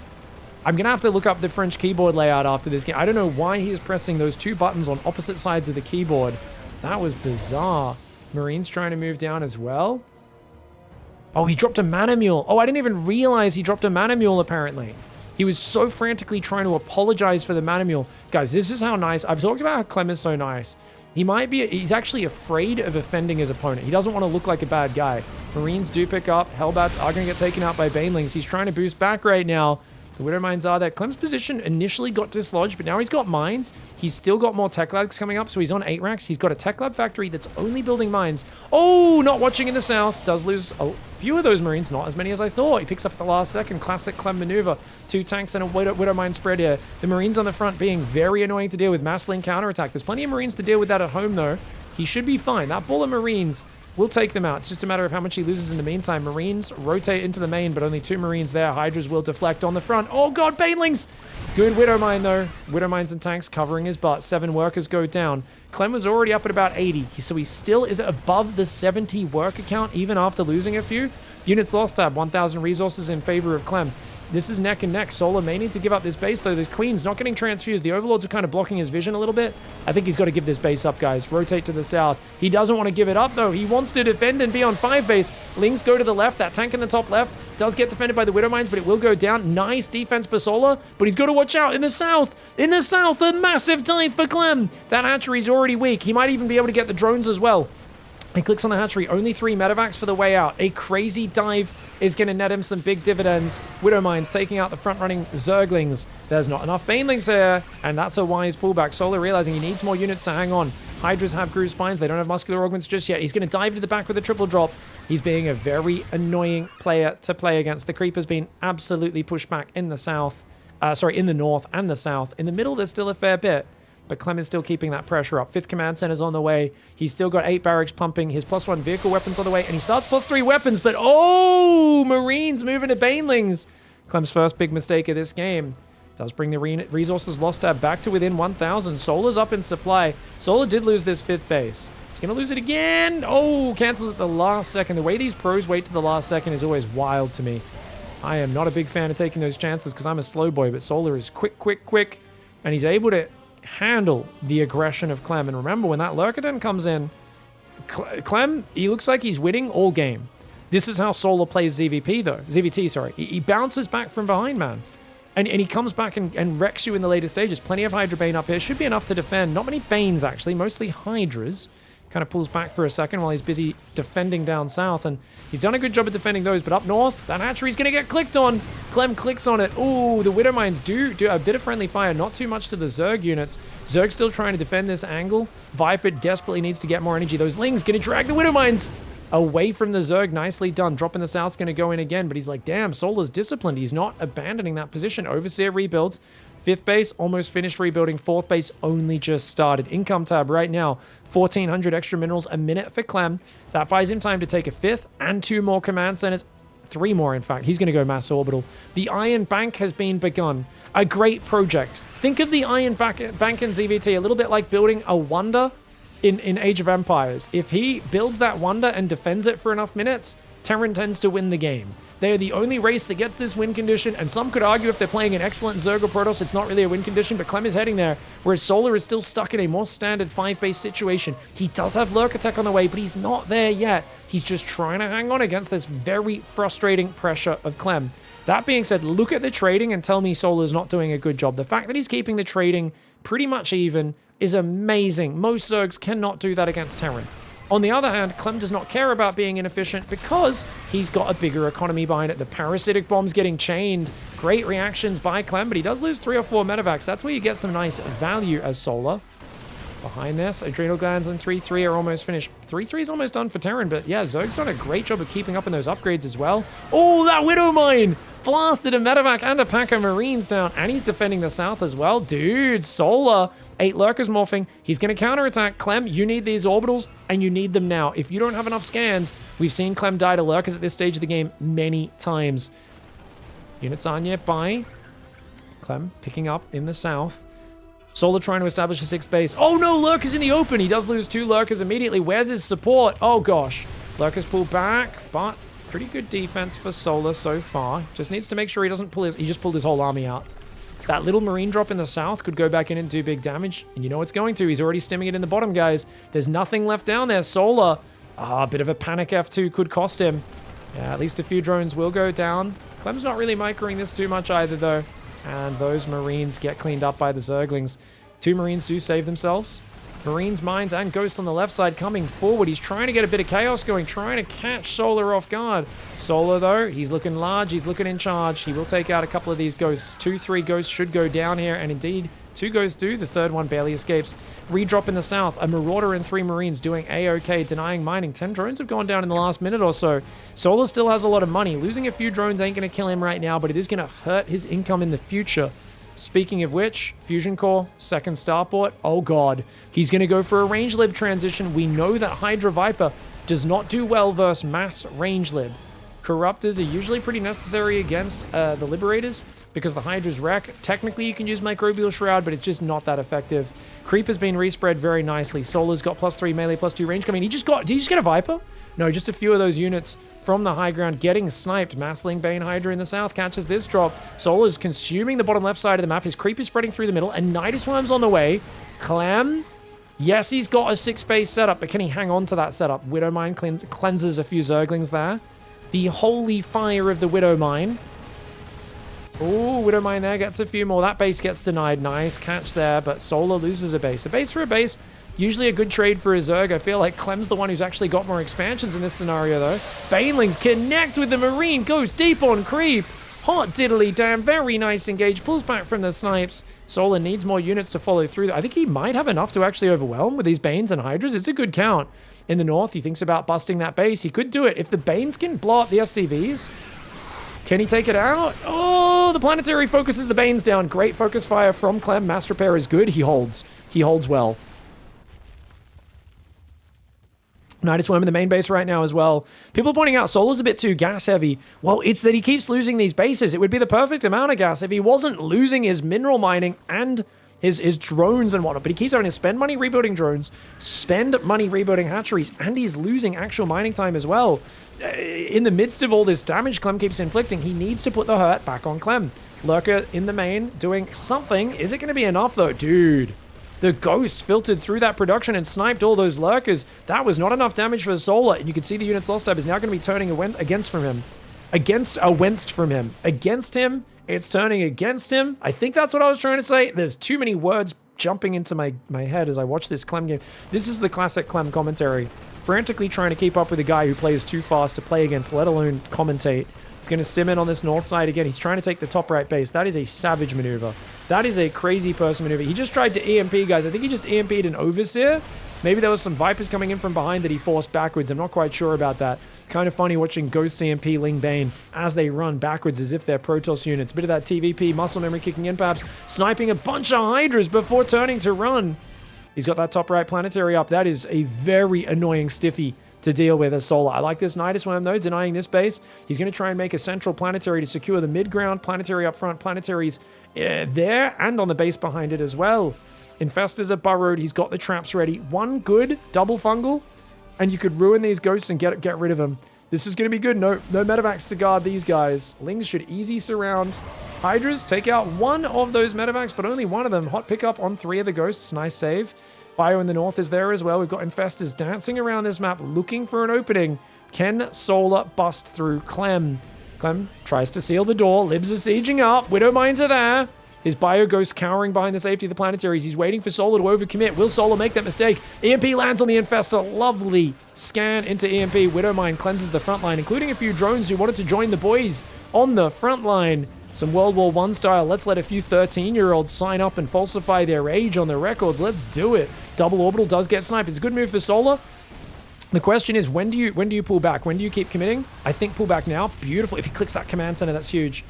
I'm going to have to look up the French keyboard layout after this game. I don't know why he is pressing those two buttons on opposite sides of the keyboard. That was bizarre. Marines trying to move down as well. Oh, he dropped a mana mule. Oh, I didn't even realize he dropped a mana mule, apparently. He was so frantically trying to apologize for the mana mule. Guys, this is how nice. I've talked about how Clem is so nice. He's actually afraid of offending his opponent. He doesn't want to look like a bad guy. Marines do pick up. Hellbats are going to get taken out by Banelings. He's trying to boost back right now. The Widow Mines are there. Clem's position initially got dislodged, but now he's got mines. He's still got more tech labs coming up, so he's on 8 racks. He's got a tech lab factory that's only building mines. Oh, not watching in the south. Does lose a few of those Marines, not as many as I thought. He picks up at the last second. Classic Clem maneuver. 2 tanks and a Widow Mine spread here. The Marines on the front being very annoying to deal with. Mass link counterattack. There's plenty of Marines to deal with that at home, though. He should be fine. That ball of Marines will take them out. It's just a matter of how much he loses in the meantime. Marines rotate into the main, but only 2 Marines there. Hydras will deflect on the front. Oh god, Banelings! Good Widow Mine though. Widow Mines and tanks covering his butt. 7 workers go down. Clem was already up at about 80, so he still is above the 70 worker count even after losing a few. Units lost tab, 1,000 resources in favor of Clem. This is neck and neck. Solar may need to give up this base, though. The Queen's not getting transfused. The Overlords are kind of blocking his vision a little bit. I think he's got to give this base up, guys. Rotate to the south. He doesn't want to give it up, though. He wants to defend and be on 5 base. Lings go to the left. That tank in the top left does get defended by the Widow Mines, but it will go down. Nice defense by Solar, but he's got to watch out in the south. In the south, a massive dive for Clem. That hatchery's already weak. He might even be able to get the drones as well. He clicks on the hatchery. Only 3 medevacs for the way out. A crazy dive is going to net him some big dividends. Widow Mines taking out the front-running Zerglings. There's not enough Banelings here, and that's a wise pullback. Solar realizing he needs more units to hang on. Hydras have groove spines. They don't have muscular augments just yet. He's going to dive to the back with a triple drop. He's being a very annoying player to play against. The creep has been absolutely pushed back in the south. In the north and the south. In the middle, there's still a fair bit. But Clem is still keeping that pressure up. 5th Command Center's on the way. He's still got 8 barracks pumping. His +1 vehicle weapons on the way. And he starts +3 weapons. But oh, Marines moving to Banelings. Clem's first big mistake of this game. Does bring the resources lost tab back to within 1,000. Solar's up in supply. Solar did lose this 5th base. He's going to lose it again. Oh, cancels at the last second. The way these pros wait to the last second is always wild to me. I am not a big fan of taking those chances because I'm a slow boy. But Solar is quick. And he's able to handle the aggression of Clem. And remember, when that Lurkerton comes in, Clem, he looks like he's winning all game. This is how Solar plays ZVT, sorry. He bounces back from behind, man. And he comes back and wrecks you in the later stages. Plenty of Hydra Bane up here. Should be enough to defend. Not many Banes, actually. Mostly Hydras. Kind of pulls back for a second while he's busy defending down south. And he's done a good job of defending those. But up north, that hatchery's going to get clicked on. Clem clicks on it. Oh, the Widow Mines do a bit of friendly fire. Not too much to the Zerg units. Zerg's still trying to defend this angle. Viper desperately needs to get more energy. Those Lings going to drag the Widow Mines away from the Zerg. Nicely done. Drop in the south's going to go in again. But he's like, damn, Solar's disciplined. He's not abandoning that position. Overseer rebuilds. 5th base, almost finished rebuilding. 4th base, only just started. Income tab right now, 1,400 extra minerals a minute for Clem. That buys him time to take a 5th and 2 more command centers. 3 more, in fact. He's going to go mass orbital. The Iron Bank has been begun. A great project. Think of the Iron Bank in ZVT a little bit like building a wonder in Age of Empires. If he builds that wonder and defends it for enough minutes, Terran tends to win the game. They are the only race that gets this win condition, and some could argue if they're playing an excellent Zerg or Protoss, it's not really a win condition, but Clem is heading there, whereas Solar is still stuck in a more standard 5-base situation. He does have Lurk Attack on the way, but he's not there yet. He's just trying to hang on against this very frustrating pressure of Clem. That being said, look at the trading and tell me Solar's not doing a good job. The fact that he's keeping the trading pretty much even is amazing. Most Zergs cannot do that against Terran. On the other hand, Clem does not care about being inefficient because he's got a bigger economy behind it. The parasitic bombs getting chained. Great reactions by Clem, but he does lose 3 or 4 medevacs. That's where you get some nice value as Solar. Behind this, Adrenal Glands and 3-3 are almost finished. 3-3 is almost done for Terran, but yeah, Zerg's done a great job of keeping up in those upgrades as well. Oh, that Widow Mine! Blasted a medevac and a pack of Marines down, and he's defending the south as well. Dude, Solar, 8 Lurkers morphing. He's going to counterattack. Clem, you need these orbitals, and you need them now. If you don't have enough scans, we've seen Clem die to Lurkers at this stage of the game many times. Units are nearby. Clem picking up in the south. Solar trying to establish a 6th base. Oh no, Lurkers in the open. He does lose 2 Lurkers immediately. Where's his support? Oh gosh. Lurkers pull back, but pretty good defense for Solar so far. Just needs to make sure he doesn't pull he just pulled his whole army out. That little Marine drop in the south could go back in and do big damage. And you know it's going to. He's already stimming it in the bottom, guys. There's nothing left down there. Solar, a bit of a panic F2 could cost him. Yeah, at least a few drones will go down. Clem's not really microing this too much either, though. And those Marines get cleaned up by the Zerglings. 2 Marines do save themselves. Marines, Mines, and Ghosts on the left side coming forward. He's trying to get a bit of chaos going, trying to catch Solar off guard. Solar, though, he's looking large. He's looking in charge. He will take out a couple of these Ghosts. 2-3 Ghosts should go down here, and indeed, 2 Ghosts do. The 3rd one barely escapes. Redrop in the south. A Marauder and 3 Marines doing A-OK, denying mining. 10 drones have gone down in the last minute or so. Solar still has a lot of money. Losing a few drones ain't going to kill him right now, but it is going to hurt his income in the future. Speaking of which, Fusion Core, 2nd starport. Oh god, he's going to go for a range lib transition. We know that Hydra Viper does not do well versus mass range lib. Corruptors are usually pretty necessary against the Liberators because the Hydra's wreck. Technically, you can use Microbial Shroud, but it's just not that effective. Creep has been respread very nicely. Solar's got +3 melee, +2 range coming. Did he just get a Viper? No, just a few of those units from the high ground getting sniped. Massling Bane Hydra in the south catches this drop. Solar's consuming the bottom left side of the map. His creep is spreading through the middle, and Nidus Worm's on the way. Clem, yes, he's got a 6-base setup, but can he hang on to that setup? Widow Mine cleanses a few Zerglings there. The holy fire of the Widow Mine. Oh, Widow Mine there gets a few more. That base gets denied. Nice catch there, but Solar loses a base. A base for a base. Usually a good trade for a Zerg. I feel like Clem's the one who's actually got more expansions in this scenario, though. Banelings connect with the Marine. Goes deep on creep. Hot diddly damn. Very nice engage. Pulls back from the snipes. Solar needs more units to follow through. I think he might have enough to actually overwhelm with these Banes and Hydras. It's a good count. In the north, he thinks about busting that base. He could do it. If the Banes can blow up the SCVs, can he take it out? Oh, the Planetary focuses the Banes down. Great focus fire from Clem. Mass repair is good. He holds. He holds well. Nidus Worm in the main base right now as well. People are pointing out Solar's a bit too gas heavy. Well, it's that he keeps losing these bases. It would be the perfect amount of gas if he wasn't losing his mineral mining and his drones and whatnot. But he keeps having to spend money rebuilding drones, spend money rebuilding hatcheries, and he's losing actual mining time as well. In the midst of all this damage Clem keeps inflicting, he needs to put the hurt back on Clem. Lurker in the main doing something. Is it going to be enough though? Dude. The Ghost filtered through that production and sniped all those Lurkers. That was not enough damage for Solar. And you can see the unit's lost tab is now going to be turning against him. Against him, it's turning against him. I think that's what I was trying to say. There's too many words jumping into my head as I watch this Clem game. This is the classic Clem commentary. Frantically trying to keep up with a guy who plays too fast to play against, let alone commentate. He's going to stim in on this north side again. He's trying to take the top right base. That is a savage maneuver. That is a crazy person maneuver. He just tried to EMP, guys. I think he just EMP'd an Overseer. Maybe there was some Vipers coming in from behind that he forced backwards. I'm not quite sure about that. Kind of funny watching Ghost EMP Ling Bane as they run backwards as if they're Protoss units. Bit of that TVP muscle memory kicking in, perhaps sniping a bunch of Hydras before turning to run. He's got that top right planetary up. That is a very annoying stiffy to deal with as Solar. I like this Nidus Worm, though, denying this base. He's going to try and make a central planetary to secure the mid-ground. Planetary up front, planetaries there and on the base behind it as well. Infestors are burrowed. He's got the traps ready. One good double fungal, and you could ruin these Ghosts and get rid of them. This is going to be good. No medevacs to guard these guys. Lings should easy surround. Hydras take out one of those medevacs, but only one of them. Hot pickup on 3 of the Ghosts. Nice save. Bio in the north is there as well. We've got Infestors dancing around this map, looking for an opening. Can Solar bust through Clem? Clem tries to seal the door. Libs are sieging up. Widow Mines are there. His bio goes cowering behind the safety of the planetaries. He's waiting for Solar to overcommit. Will Solar make that mistake? EMP lands on the Infestor. Lovely scan into EMP. Widow Mine cleanses the front line, including a few drones who wanted to join the boys on the front line. Some World War I style. Let's let a few 13-year-olds sign up and falsify their age on the records. Let's do it. Double orbital does get sniped. It's a good move for Solar. The question is, when do you pull back? When do you keep committing? I think pull back now. Beautiful. If he clicks that command center, that's huge.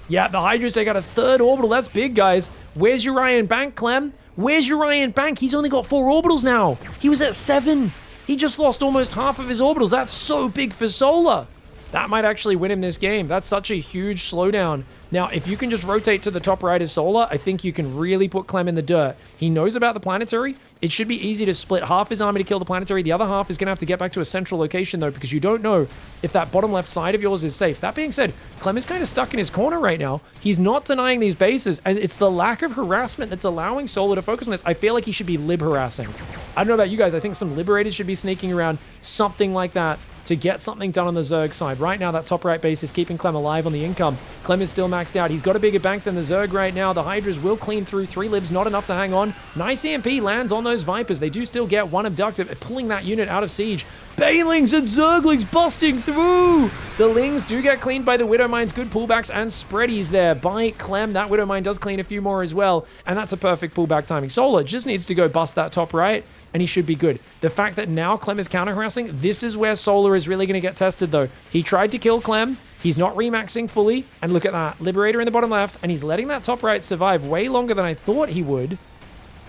Yeah, the Hydras, they got a 3rd orbital. That's big, guys. Where's Urian Bank, Clem? Where's Urian Bank? He's only got 4 orbitals now. He was at 7. He just lost almost half of his orbitals. That's so big for Solar. That might actually win him this game. That's such a huge slowdown. Now, if you can just rotate to the top right of Solar, I think you can really put Clem in the dirt. He knows about the planetary. It should be easy to split half his army to kill the planetary. The other half is going to have to get back to a central location, though, because you don't know if that bottom left side of yours is safe. That being said, Clem is kind of stuck in his corner right now. He's not denying these bases, and it's the lack of harassment that's allowing Solar to focus on this. I feel like he should be lib harassing. I don't know about you guys. I think some liberators should be sneaking around, something like that, to get something done on the Zerg side. Right now, that top right base is keeping Clem alive on the income. Clem is still maxed out. He's got a bigger bank than the Zerg right now. The Hydras will clean through 3 libs, not enough to hang on. Nice EMP lands on those Vipers. They do still get 1 abducted, pulling that unit out of siege. Banelings and Zerglings busting through! The Lings do get cleaned by the Widow Mines. Good pullbacks and spreadies there by Clem. That Widow Mine does clean a few more as well, and that's a perfect pullback timing. Solar just needs to go bust that top right, and he should be good. The fact that now Clem is counter-harassing, this is where Solar is really going to get tested, though. He tried to kill Clem. He's not remaxing fully. And look at that. Liberator in the bottom left, and he's letting that top right survive way longer than I thought he would.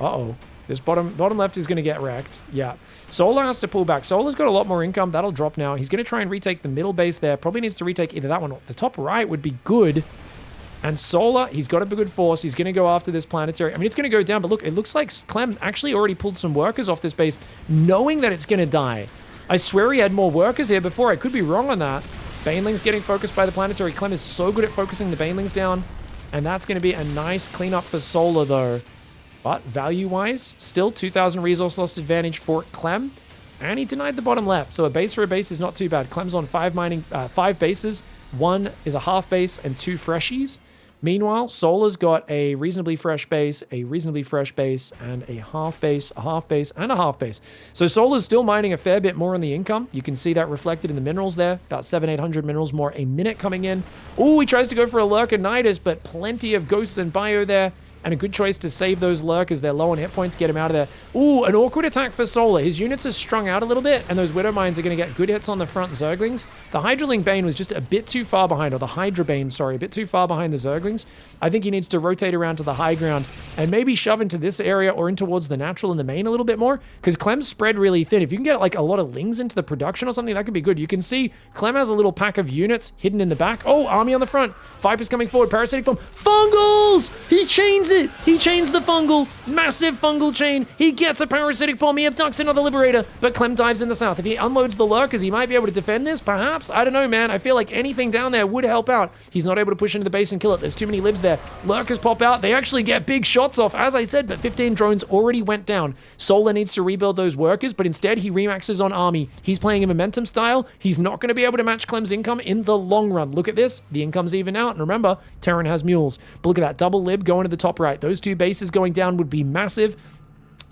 Uh-oh. This bottom left is going to get wrecked. Yeah. Solar has to pull back. Solar's got a lot more income. That'll drop now. He's going to try and retake the middle base there. Probably needs to retake either that one or the top right would be good. And Solar, he's got a good force. He's going to go after this planetary. I mean, it's going to go down, but look, it looks like Clem actually already pulled some workers off this base, knowing that it's going to die. I swear he had more workers here before. I could be wrong on that. Banelings getting focused by the planetary. Clem is so good at focusing the Banelings down, and that's going to be a nice cleanup for Solar, though. But value-wise, still 2,000 resource lost advantage for Clem, and he denied the bottom left. So a base for a base is not too bad. Clem's on 5 bases. 1 is a half base and 2 freshies. Meanwhile, Solar's got a reasonably fresh base, a reasonably fresh base, and a half base, a half base, and a half base. So Solar's still mining a fair bit more on the income. You can see that reflected in the minerals there. About 700-800 minerals more a minute coming in. Oh, he tries to go for a Lurker Nidus, but plenty of ghosts and bio there. And a good choice to save those lurkers. They're low on hit points. Get him out of there. Ooh, an awkward attack for Solar. His units are strung out a little bit, and those Widow Mines are going to get good hits on the front Zerglings. The Hydraling Bane was just a bit too far behind, or the Hydra Bane, sorry, a bit too far behind the Zerglings. I think he needs to rotate around to the high ground and maybe shove into this area or in towards the natural and the main a little bit more, because Clem's spread really thin. If you can get like a lot of Lings into the production or something, that could be good. You can see Clem has a little pack of units hidden in the back. Oh, army on the front. Viper's coming forward. Parasitic Bomb. Fungals! He chains it! He chains the fungal. Massive fungal chain. He gets a Parasitic Bomb. He abducts another Liberator, but Clem dives in the south. If he unloads the lurkers, he might be able to defend this, perhaps. I don't know, man. I feel like anything down there would help out. He's not able to push into the base and kill it. There's too many libs there. Lurkers pop out. They actually get big shots off, as I said, but 15 drones already went down. Solar needs to rebuild those workers, but instead he remaxes on army. He's playing a momentum style. He's not going to be able to match Clem's income in the long run. Look at this. The income's even out. And remember, Terran has mules. But look at that double lib going to the top right. Those 2 bases going down would be massive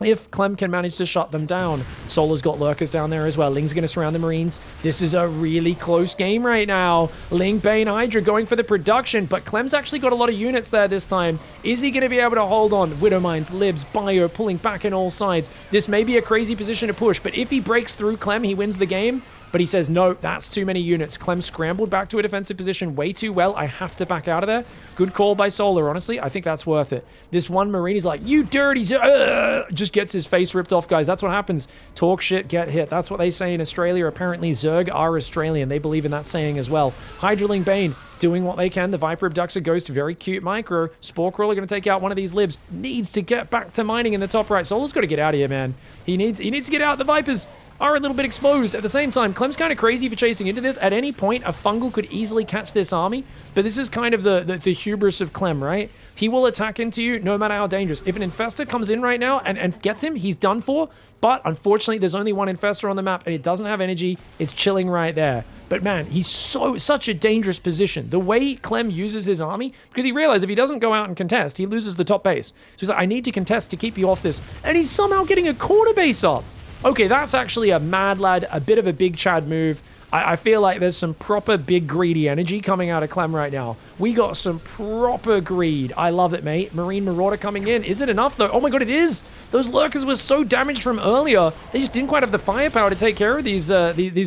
if Clem can manage to shut them down. Solar's got lurkers down there as well. Ling's going to surround the Marines. This is a really close game right now. Ling, Bane, Hydra going for the production, but Clem's actually got a lot of units there this time. Is he going to be able to hold on? Widow Mines, Libs, Bio pulling back in all sides. This may be a crazy position to push, but if he breaks through Clem, he wins the game. But he says, no, that's too many units. Clem scrambled back to a defensive position way too well. I have to back out of there. Good call by Solar, honestly. I think that's worth it. This one Marine is like, you dirty, just gets his face ripped off, guys. That's what happens. Talk shit, get hit. That's what they say in Australia. Apparently, Zerg are Australian. They believe in that saying as well. Hydraling Bane doing what they can. The Viper Abductor goes to very cute micro. Spore Crawler going to take out one of these libs. Needs to get back to mining in the top right. Solar's got to get out of here, man. He needs to get out. The Vipers are a little bit exposed. At the same time, Clem's kind of crazy for chasing into this. At any point, a fungal could easily catch this army, but this is kind of the hubris of Clem, right? He will attack into you no matter how dangerous. If an Infestor comes in right now and gets him, he's done for, but unfortunately, there's only one Infestor on the map, and it doesn't have energy. It's chilling right there. But man, he's such a dangerous position. The way Clem uses his army, because he realized if he doesn't go out and contest, he loses the top base. So he's like, I need to contest to keep you off this. And he's somehow getting a corner base up. Okay, that's actually a mad lad, a bit of a big Chad move. I feel like there's some proper big greedy energy coming out of Clem right now. We got some proper greed. I love it, mate. Marine Marauder coming in. Is it enough, though? Oh my god, it is! Those lurkers were so damaged from earlier. They just didn't quite have the firepower to take care of these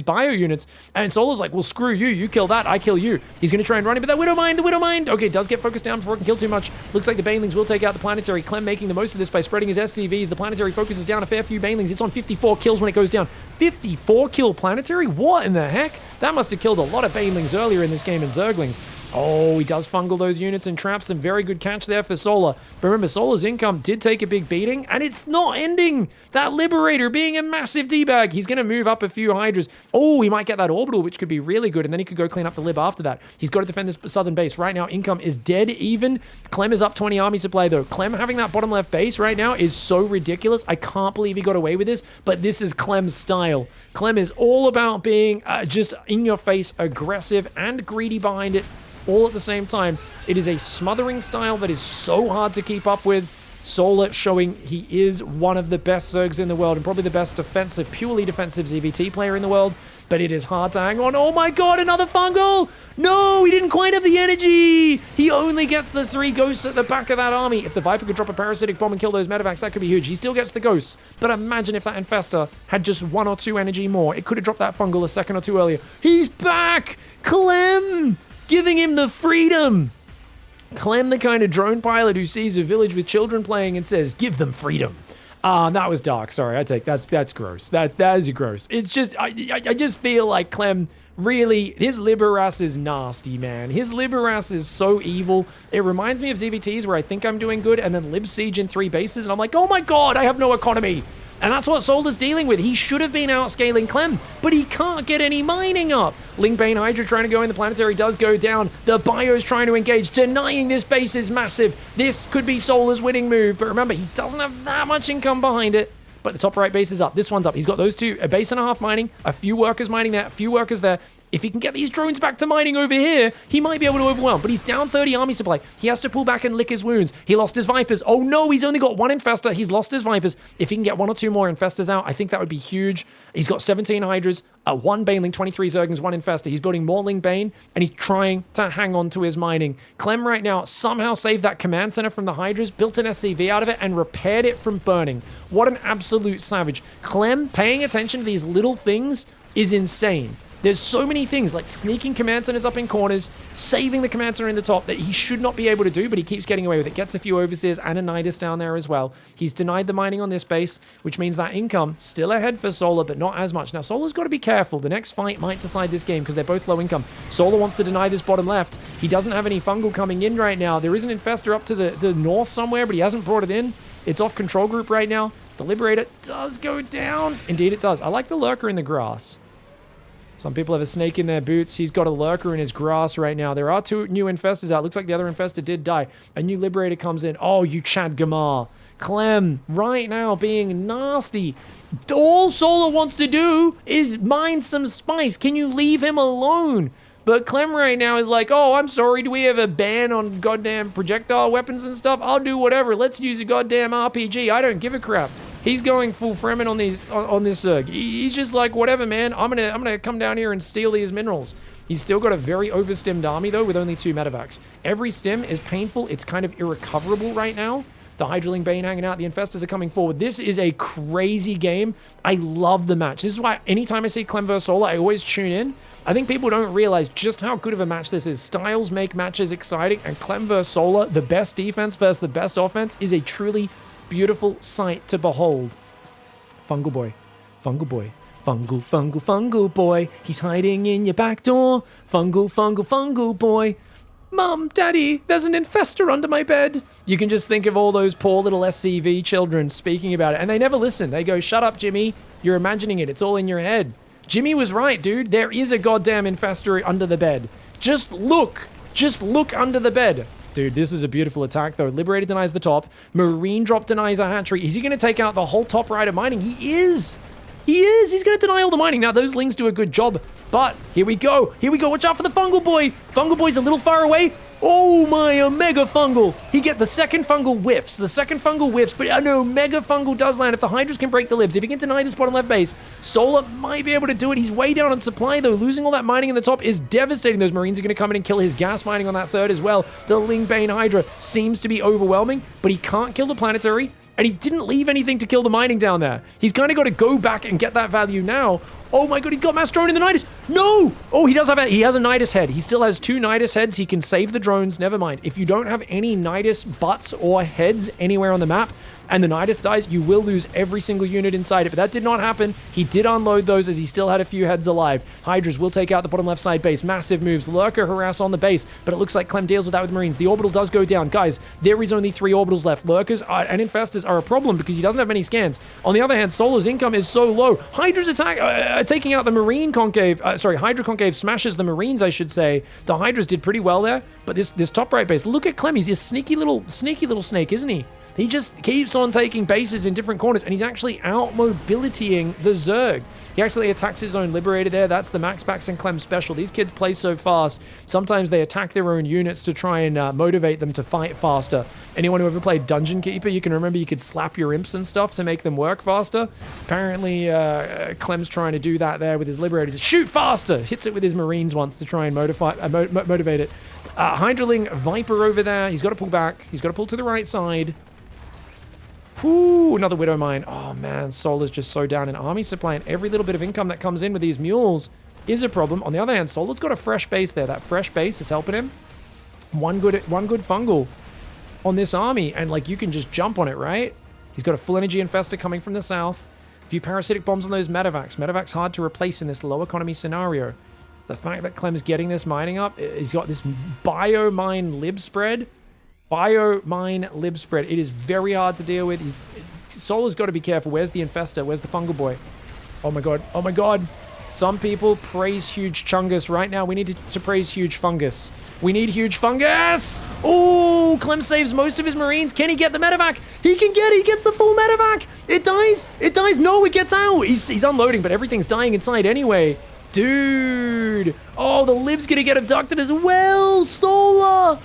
bio units. And Solo's like, well, screw you. You kill that, I kill you. He's going to try and run it, but that Widowmind. Okay, does get focused down before it can kill too much. Looks like the Banelings will take out the Planetary. Clem making the most of this by spreading his SCVs. The Planetary focuses down a fair few Banelings. It's on 54 kills when it goes down. 54 kill Planetary? What in the heck? That must have killed a lot of Banelings earlier in this game and Zerglings. Oh, he does fungal those units and traps them. Very good catch there for Solar. But remember, Solar's income did take a big beating, and it's not ending. That Liberator being a massive D-bag. He's going to move up a few Hydras. Oh, he might get that Orbital, which could be really good, and then he could go clean up the Lib after that. He's got to defend this southern base. Right now, income is dead even. Clem is up 20 army supply, though. Clem having that bottom left base right now is so ridiculous. I can't believe he got away with this, but this is Clem's style. Clem is all about being just in-your-face, aggressive, and greedy behind it, all at the same time. It is a smothering style that is so hard to keep up with. Solar showing he is one of the best Zergs in the world and probably the best defensive, purely defensive ZVT player in the world, but it is hard to hang on. Oh my god, another fungal! No, he didn't quite have the energy! He only gets the 3 ghosts at the back of that army. If the Viper could drop a parasitic bomb and kill those medevacs, that could be huge. He still gets the ghosts, but imagine if that Infestor had just 1 or 2 energy more. It could have dropped that fungal a second or 2 earlier. He's back! Clem! Giving him the freedom! Clem, the kind of drone pilot who sees a village with children playing and says, give them freedom. That was dark. Sorry, I take that's gross. That is gross. It's just I just feel like Clem really, his Liberass is nasty, man. His Liberass is so evil. It reminds me of ZVTs where I think I'm doing good and then Lib Siege in 3 bases and I'm like, oh my god, I have no economy. And that's what Solar's dealing with. He should have been outscaling Clem, but he can't get any mining up. Linkbane Hydra trying to go in. The Planetary does go down. The Bio's trying to engage. Denying this base is massive. This could be Solar's winning move. But remember, he doesn't have that much income behind it. But the top right base is up. This one's up. He's got those 2, a base and a half mining, a few workers mining there, a few workers there. If he can get these drones back to mining over here, he might be able to overwhelm. But he's down 30 army supply. He has to pull back and lick his wounds. He lost his Vipers. Oh no, he's only got 1 Infestor. He's lost his Vipers. If he can get 1 or 2 more Infestors out, I think that would be huge. He's got 17 Hydras, 1 Baneling, 23 Zerglings, 1 Infestor. He's building more Linkbane, and he's trying to hang on to his mining. Clem right now somehow saved that command center from the Hydras, built an SCV out of it, and repaired it from burning. What an absolute savage. Clem paying attention to these little things is insane. There's so many things, like sneaking command centers up in corners, saving the command center in the top that he should not be able to do, but he keeps getting away with it. Gets a few Overseers and a Nidus down there as well. He's denied the mining on this base, which means that income still ahead for Solar, but not as much. Now, Solar's got to be careful. The next fight might decide this game because they're both low income. Solar wants to deny this bottom left. He doesn't have any fungal coming in right now. There is an Infestor up to the north somewhere, but he hasn't brought it in. It's off control group right now. The Liberator does go down. Indeed, it does. I like the Lurker in the grass. Some people have a snake in their boots. He's got a Lurker in his grass right now. There are 2 new Infestors out. Looks like the other Infestor did die. A new Liberator comes in. Oh, you Chad Gamar. Clem, right now, being nasty. All Solar wants to do is mine some spice. Can you leave him alone? But Clem right now is like, oh, I'm sorry. Do we have a ban on goddamn projectile weapons and stuff? I'll do whatever. Let's use a goddamn RPG. I don't give a crap. He's going full Fremen on this Zerg. He's just like, whatever, man. I'm gonna come down here and steal these minerals. He's still got a very overstimmed army, though, with only 2 medevacs. Every stim is painful. It's kind of irrecoverable right now. The Hydraling Bane hanging out. The Infestors are coming forward. This is a crazy game. I love the match. This is why anytime I see Clem vs. Solar, I always tune in. I think people don't realize just how good of a match this is. Styles make matches exciting, and Clem vs. Solar, the best defense versus the best offense, is a truly beautiful sight to behold. Fungal boy. Fungal boy. Fungal boy. He's hiding in your back door. Fungal boy. Mom, Daddy, there's an Infestor under my bed. You can just think of all those poor little SCV children speaking about it, and they never listen. They go, shut up, Jimmy. You're imagining it. It's all in your head. Jimmy was right, dude. There is a goddamn Infestor under the bed. Just look. Just look under the bed. Dude, this is a beautiful attack, though. Liberator denies the top. Marine drop denies a hatchery. Is he going to take out the whole top right of mining? He is. He is. He's going to deny all the mining. Now, those lings do a good job. But here we go. Here we go. Watch out for the fungal boy. Fungal boy's a little far away. Oh my, a mega fungal. He get the second fungal whiffs. The second fungal whiffs. But I know mega fungal does land if the Hydras can break the libs. If he can deny this bottom left base, Solar might be able to do it. He's way down on supply though. Losing all that mining in the top is devastating. Those Marines are going to come in and kill his gas mining on that third as well. The Lingbane Hydra seems to be overwhelming, but he can't kill the planetary. And he didn't leave anything to kill the mining down there. He's kind of got to go back and get that value now. Oh my god, he's got mass drone in the Nidus. No! Oh, he has a Nidus head. He still has 2 Nidus heads. He can save the drones. Never mind. If you don't have any Nidus butts or heads anywhere on the map, and the Nidus dies, you will lose every single unit inside it. But that did not happen. He did unload those as he still had a few heads alive. Hydras will take out the bottom left side base. Massive moves. Lurker harass on the base, but it looks like Clem deals with that with Marines. The orbital does go down. Guys, there is only 3 orbitals left. Lurkers and Infestors are a problem because he doesn't have many scans. On the other hand, Solar's income is so low. Hydras taking out the Marine Concave. Hydra Concave smashes the Marines, I should say. The Hydras did pretty well there, but this top right base, look at Clem. He's a sneaky little snake, isn't he? He just keeps on taking bases in different corners, and he's actually out-mobilitying the Zerg. He actually attacks his own Liberator there. That's the Max Bax and Clem special. These kids play so fast. Sometimes they attack their own units to try and motivate them to fight faster. Anyone who ever played Dungeon Keeper, you can remember you could slap your imps and stuff to make them work faster. Apparently, Clem's trying to do that there with his Liberators. Shoot faster! Hits it with his Marines once to try and motivate it. Hydraling Viper over there. He's got to pull back. He's got to pull to the right side. Whoo, another Widow Mine. Oh man, Solar's just so down in army supply, and every little bit of income that comes in with these mules is a problem. On the other hand, Solar's got a fresh base there. That fresh base is helping him. One good fungal on this army, and like you can just jump on it, right? He's got a full energy infestor coming from the south. A few parasitic bombs on those medevacs. Medevac's hard to replace in this low economy scenario. The fact that Clem's getting this mining up, he's got this bio-mine lib spread. Bio-mine lib spread. It is very hard to deal with. Solar's got to be careful. Where's the infestor? Where's the fungal boy? Oh my god. Oh my god. Some people praise huge chungus. Right now, we need to praise huge fungus. We need huge fungus! Oh, Clem saves most of his Marines. Can he get the medevac? He can get it. He gets the full medevac. It dies. It dies. No, it gets out. He's unloading, but everything's dying inside anyway. Dude. Oh, the lib's gonna get abducted as well. Solar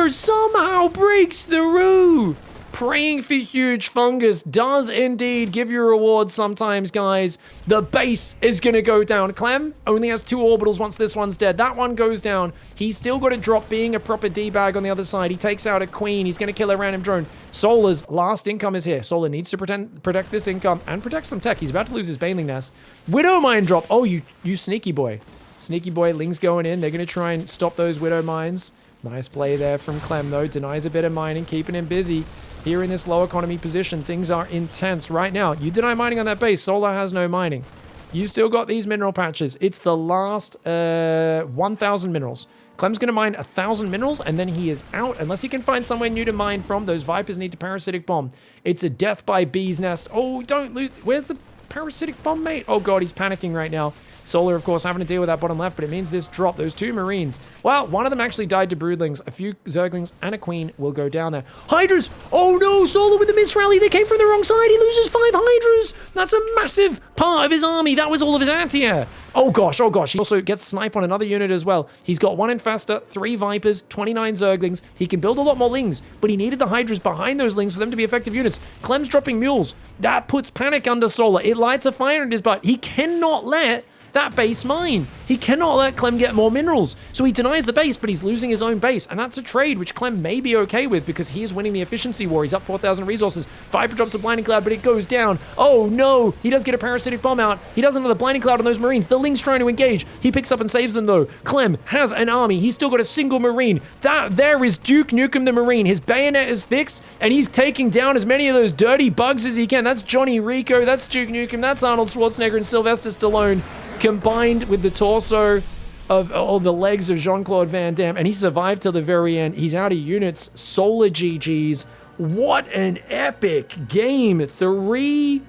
somehow breaks through. Praying for huge fungus does indeed give you rewards sometimes, guys. The base is going to go down. Clem only has 2 orbitals once this one's dead. That one goes down. He's still got to drop being a proper D-bag on the other side. He takes out a queen. He's going to kill a random drone. Solar's last income is here. Solar needs to protect this income and protect some tech. He's about to lose his Baneling Nest. Widow Mine drop. Oh, you sneaky boy. Sneaky boy. Ling's going in. They're going to try and stop those Widow Mines. Nice play there from Clem, though. Denies a bit of mining, keeping him busy. Here in this low economy position, things are intense right now. You deny mining on that base. Solar has no mining. You still got these mineral patches. It's the last 1,000 minerals. Clem's going to mine 1,000 minerals, and then he is out, unless he can find somewhere new to mine from. Those Vipers need to parasitic bomb. It's a death by bee's nest. Oh, don't lose. Where's the parasitic bomb, mate? Oh, God, he's panicking right now. Solar, of course, having to deal with that bottom left, but it means this drop. Those 2 Marines. Well, one of them actually died to Broodlings. A few Zerglings and a Queen will go down there. Hydras! Oh no, Solar with the miss rally. They came from the wrong side. He loses 5 Hydras. That's a massive part of his army. That was all of his anti-air. Oh gosh, oh gosh. He also gets snipe on another unit as well. He's got 1 Infestor, 3 Vipers, 29 Zerglings. He can build a lot more Lings, but he needed the Hydras behind those Lings for them to be effective units. Clem's dropping mules. That puts panic under Solar. It lights a fire in his butt. He cannot let that base mine. He cannot let Clem get more minerals. So he denies the base, but he's losing his own base. And that's a trade which Clem may be okay with because he is winning the efficiency war. He's up 4,000 resources. Viper drops a blinding cloud, but it goes down. Oh no, he does get a parasitic bomb out. He doesn't have the blinding cloud on those Marines. The Ling's trying to engage. He picks up and saves them though. Clem has an army. He's still got a single Marine. There is Duke Nukem the Marine. His bayonet is fixed and he's taking down as many of those dirty bugs as he can. That's Johnny Rico. That's Duke Nukem. That's Arnold Schwarzenegger and Sylvester Stallone, combined with the torso of the legs of Jean-Claude Van Damme, and he survived till the very end. He's out of units. Solar GG's. What an epic game 3.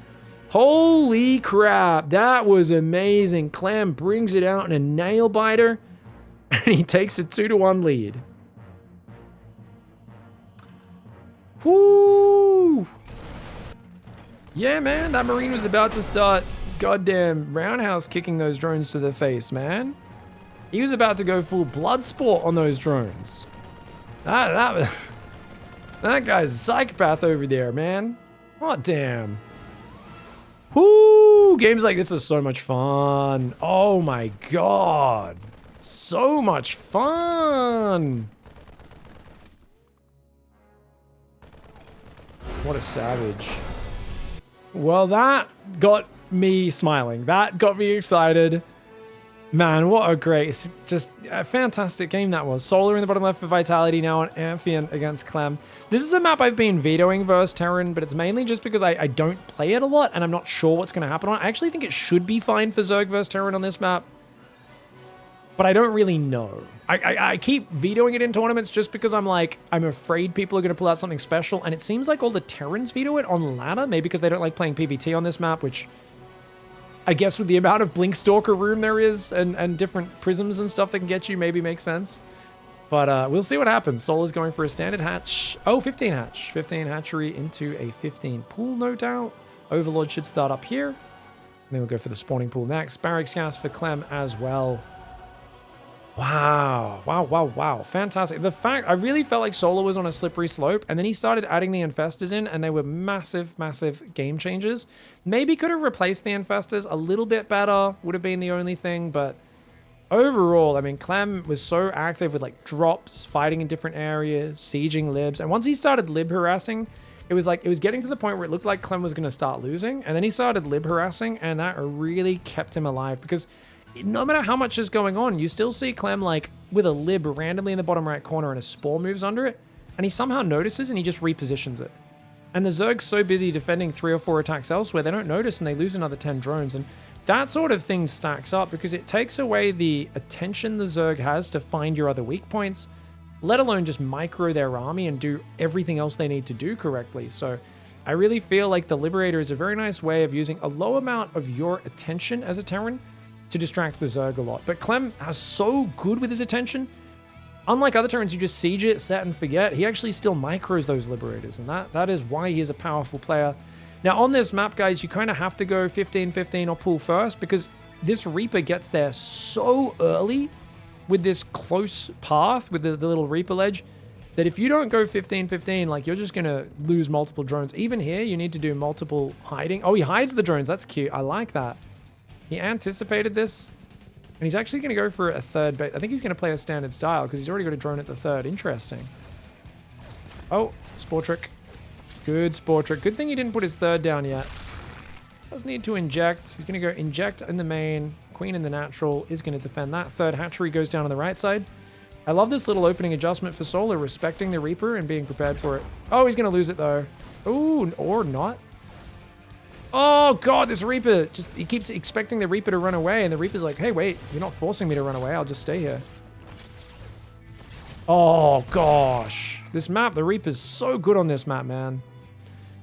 Holy crap, that was amazing. Clem brings it out in a nail biter, and he takes a 2-1 lead. Woo! Yeah, man, that Marine was about to start goddamn roundhouse kicking those drones to the face, man. He was about to go full blood sport on those drones. That guy's a psychopath over there, man. Oh, damn. Whoo! Games like this are so much fun. Oh my god. So much fun. What a savage. Well, that got me smiling. That got me excited. Man, what a great, just a fantastic game that was. Solar in the bottom left for Vitality now on Amphion against Clem. This is a map I've been vetoing versus Terran, but it's mainly just because I don't play it a lot and I'm not sure what's going to happen on it. I actually think it should be fine for Zerg versus Terran on this map, but I don't really know. I keep vetoing it in tournaments just because I'm afraid people are going to pull out something special, and it seems like all the Terrans veto it on ladder, maybe because they don't like playing PvT on this map, which I guess with the amount of Blink Stalker room there is and different prisms and stuff that can get you maybe makes sense. But we'll see what happens. Solar's going for a standard hatch. Oh, 15 hatch. 15 hatchery into a 15 pool, no doubt. Overlord should start up here. And then we'll go for the spawning pool next. Barracks gas for Clem as well. Wow. Wow, wow, wow. Fantastic. The fact, I really felt like Solar was on a slippery slope, and then he started adding the infestors in, and they were massive, massive game changers. Maybe could have replaced the infestors a little bit better, would have been the only thing, but overall, I mean, Clem was so active with like drops, fighting in different areas, sieging libs, and once he started lib harassing, it was getting to the point where it looked like Clem was going to start losing, and then he started lib harassing, and that really kept him alive, because no matter how much is going on, you still see Clem like with a lib randomly in the bottom right corner and a spore moves under it, and he somehow notices and he just repositions it. And the Zerg's so busy defending 3 or 4 attacks elsewhere, they don't notice and they lose another 10 drones. And that sort of thing stacks up because it takes away the attention the Zerg has to find your other weak points, let alone just micro their army and do everything else they need to do correctly. So I really feel like the Liberator is a very nice way of using a low amount of your attention as a Terran to distract the Zerg a lot. But Clem has so good with his attention. Unlike other Terrans, you just siege it, set and forget. He actually still micros those Liberators, and that is why he is a powerful player. Now on this map, guys, you kind of have to go 15-15 or pull first, because this Reaper gets there so early with this close path with the little Reaper ledge that if you don't go 15-15, like, you're just going to lose multiple drones. Even here, you need to do multiple hiding. Oh, he hides the drones. That's cute. I like that. He anticipated this, and he's actually going to go for a third bait. I think he's going to play a standard style because he's already got a drone at the third. Interesting. Oh, Spore Trick. Good Spore Trick. Good thing he didn't put his third down yet. Does need to inject. He's going to go inject in the main. Queen in the natural is going to defend that. Third hatchery goes down on the right side. I love this little opening adjustment for Solar, respecting the Reaper and being prepared for it. Oh, he's going to lose it though. Ooh, or not. Oh god, this Reaper, he keeps expecting the Reaper to run away, and the Reaper's like, hey, wait, you're not forcing me to run away, I'll just stay here. Oh gosh. This map, the Reaper's so good on this map, man.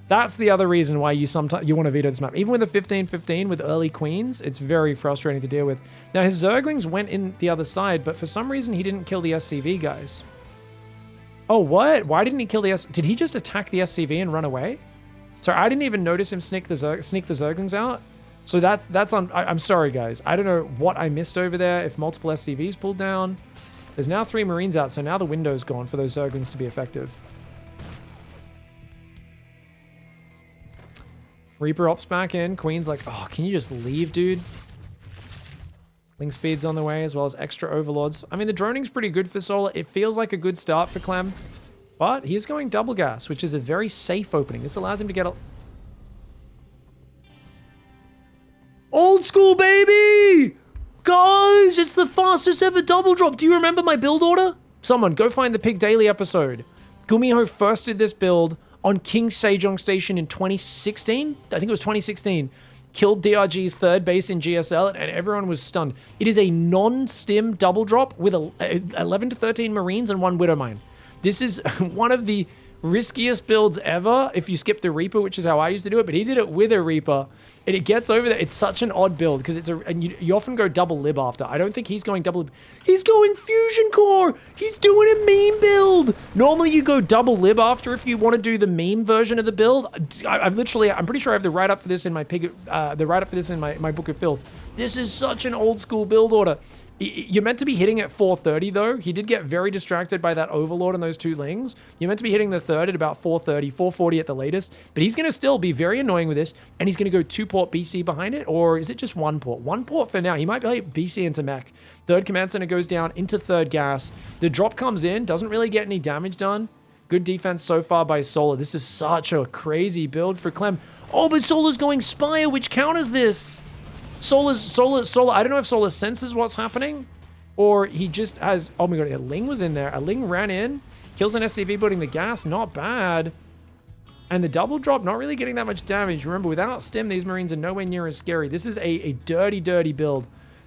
That's the other reason why you want to veto this map. Even with a 15-15 with early queens, it's very frustrating to deal with. Now, his Zerglings went in the other side, but for some reason, he didn't kill the SCV guys. Oh, what? Why didn't he kill the Did he just attack the SCV and run away? Sorry, I didn't even notice him sneak the Zerglings out. So that's on... I'm sorry, guys. I don't know what I missed over there, if multiple SCVs pulled down. There's now 3 Marines out, so now the window's gone for those Zerglings to be effective. Reaper ops back in. Queen's like, oh, can you just leave, dude? Link speed's on the way, as well as extra overlords. I mean, the droning's pretty good for Solar. It feels like a good start for Clem. But he's going double gas, which is a very safe opening. This allows him to get a... Old school, baby! Guys, it's the fastest ever double drop. Do you remember my build order? Someone, go find the Pig Daily episode. Gumiho first did this build on King Sejong Station in 2016. I think it was 2016. Killed DRG's third base in GSL, and everyone was stunned. It is a non-stim double drop with 11 to 13 Marines and 1 Widow Mine. This is one of the riskiest builds ever if you skip the Reaper, which is how I used to do it, but he did it with a Reaper, and it gets over there. It's such an odd build because and you often go double lib after. I don't think he's going double lib. He's going Fusion Core. He's doing a meme build. Normally you go double lib after if you want to do the meme version of the build. I'm pretty sure I have the write-up for this in my my Book of Filth. This is such an old school build order. You're meant to be hitting at 430 though. He did get very distracted by that Overlord and those two Lings. You're meant to be hitting the third at about 430, 440 at the latest. But he's going to still be very annoying with this. And he's going to go 2-port BC behind it. Or is it just 1-port? 1-port for now. He might play BC into mech. Third command center goes down into third gas. The drop comes in. Doesn't really get any damage done. Good defense so far by Solar. This is such a crazy build for Clem. Oh, but Solar's going Spire, which counters this. Solar. I don't know if Solar senses what's happening, or he just has. Oh my god, a Ling was in there. A Ling ran in, kills an SCV, building the gas. Not bad. And the double drop, not really getting that much damage. Remember, without stim, these Marines are nowhere near as scary. This is a dirty, dirty build.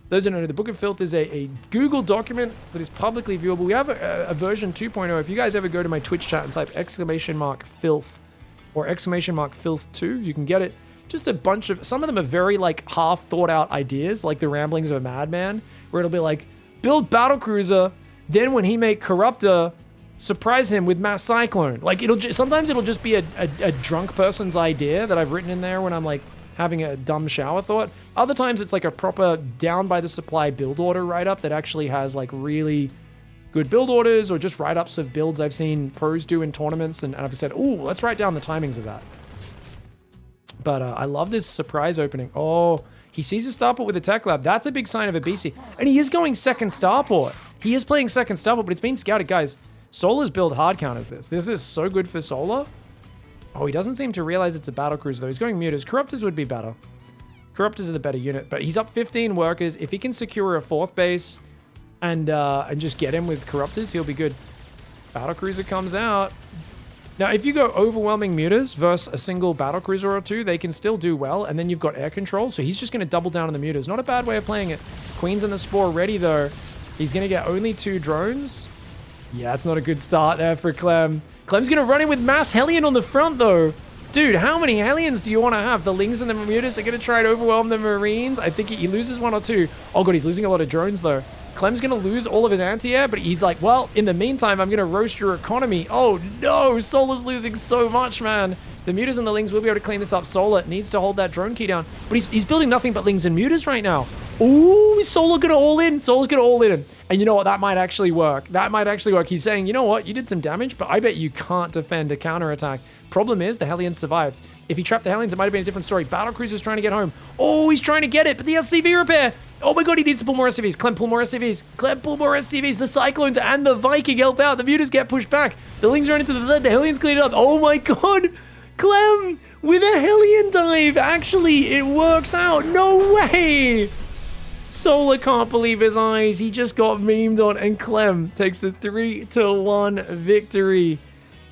Those who don't know, the Book of Filth is a Google document that is publicly viewable. We have a version 2.0. If you guys ever go to my Twitch chat and type !filth or !filth2, you can get it. Just a bunch of, some of them are very like half thought out ideas, like the ramblings of a madman, where it'll be like, build battlecruiser, then when he make corruptor, surprise him with mass cyclone. Like sometimes it'll just be a drunk person's idea that I've written in there when I'm like having a dumb shower thought. Other times it's like a proper down by the supply build order write-up that actually has like really good build orders or just write-ups of builds I've seen pros do in tournaments, and I've said, ooh, let's write down the timings of that. But I love this surprise opening. Oh, he sees a starport with a tech lab. That's a big sign of a BC. And he is going second starport. He is playing second starport, but it's been scouted. Guys, Solar's build hard counters this. This is so good for Solar. Oh, he doesn't seem to realize it's a battlecruiser, though. He's going mutas. Corruptors would be better. Corruptors are the better unit, but he's up 15 workers. If he can secure a fourth base and just get him with Corruptors, he'll be good. Battlecruiser comes out. Now, if you go overwhelming mutas versus a single battlecruiser or two, they can still do well, and then you've got air control, so he's just going to double down on the mutas. Not a bad way of playing it. Queen's and the Spore ready, though. He's going to get only 2 drones. Yeah, it's not a good start there for Clem. Clem's going to run in with mass Hellion on the front, though. Dude, how many Hellions do you want to have? The Lings and the mutas are going to try and overwhelm the Marines. I think he loses 1 or 2. Oh, God, he's losing a lot of drones, though. Clem's going to lose all of his anti-air, but he's like, well, in the meantime, I'm going to roast your economy. Oh, no. Solar's losing so much, man. The mutas and the Lings will be able to clean this up. Solar needs to hold that drone key down. But he's building nothing but Lings and mutas right now. Ooh, is Solar going to all in? Solar's going to all in. And you know what? That might actually work. That might actually work. He's saying, you know what? You did some damage, but I bet you can't defend a counterattack. Problem is, the Hellion survived. If he trapped the Hellions, it might have been a different story. Battlecruiser's trying to get home. Oh, he's trying to get it, but the SCV repair. Oh my god, he needs to pull more SCVs. Clem, pull more SCVs. Clem, pull more SCVs. The Cyclones and the Viking help out. The mutas get pushed back. The Lings run into the lead. The Hellions clean it up. Oh my god. Clem with a Hellion dive. Actually, it works out. No way. Solar can't believe his eyes. He just got memed on, and Clem takes a 3-1 victory.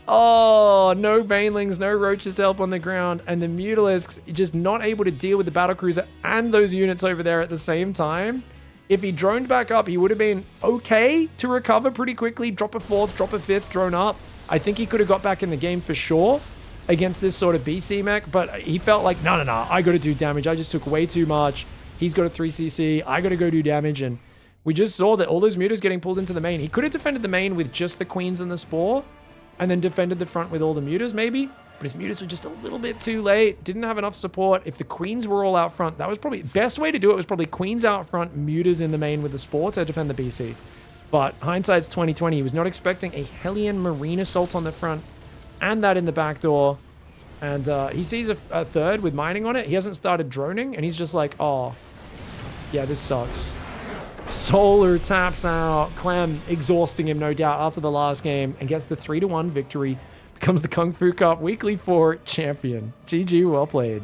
Oh, no Banelings, no Roaches to help on the ground, and the Mutalisks just not able to deal with the Battlecruiser and those units over there at the same time. If he droned back up, he would have been okay to recover pretty quickly, drop a 4th, drop a 5th, drone up. I think he could have got back in the game for sure against this sort of BC mech, but he felt like, no, I got to do damage. I just took way too much. He's got a 3cc. I got to go do damage, and we just saw that all those mutas getting pulled into the main. He could have defended the main with just the Queens and the Spore, and then defended the front with all the mutas, maybe. But his mutas were just a little bit too late. Didn't have enough support. If the Queens were all out front, that was probably... best way to do it was probably Queens out front, mutas in the main with the Spore to defend the BC. But hindsight's 2020. He was not expecting a Hellion Marine assault on the front, and that in the back door. And he sees a third with mining on it. He hasn't started droning, and he's just like, oh, yeah, this sucks. Solar taps out. Clem exhausting him, no doubt, after the last game, and gets the 3-1 victory. Becomes the Kung Fu Cup Weekly 4 champion. GG, well played.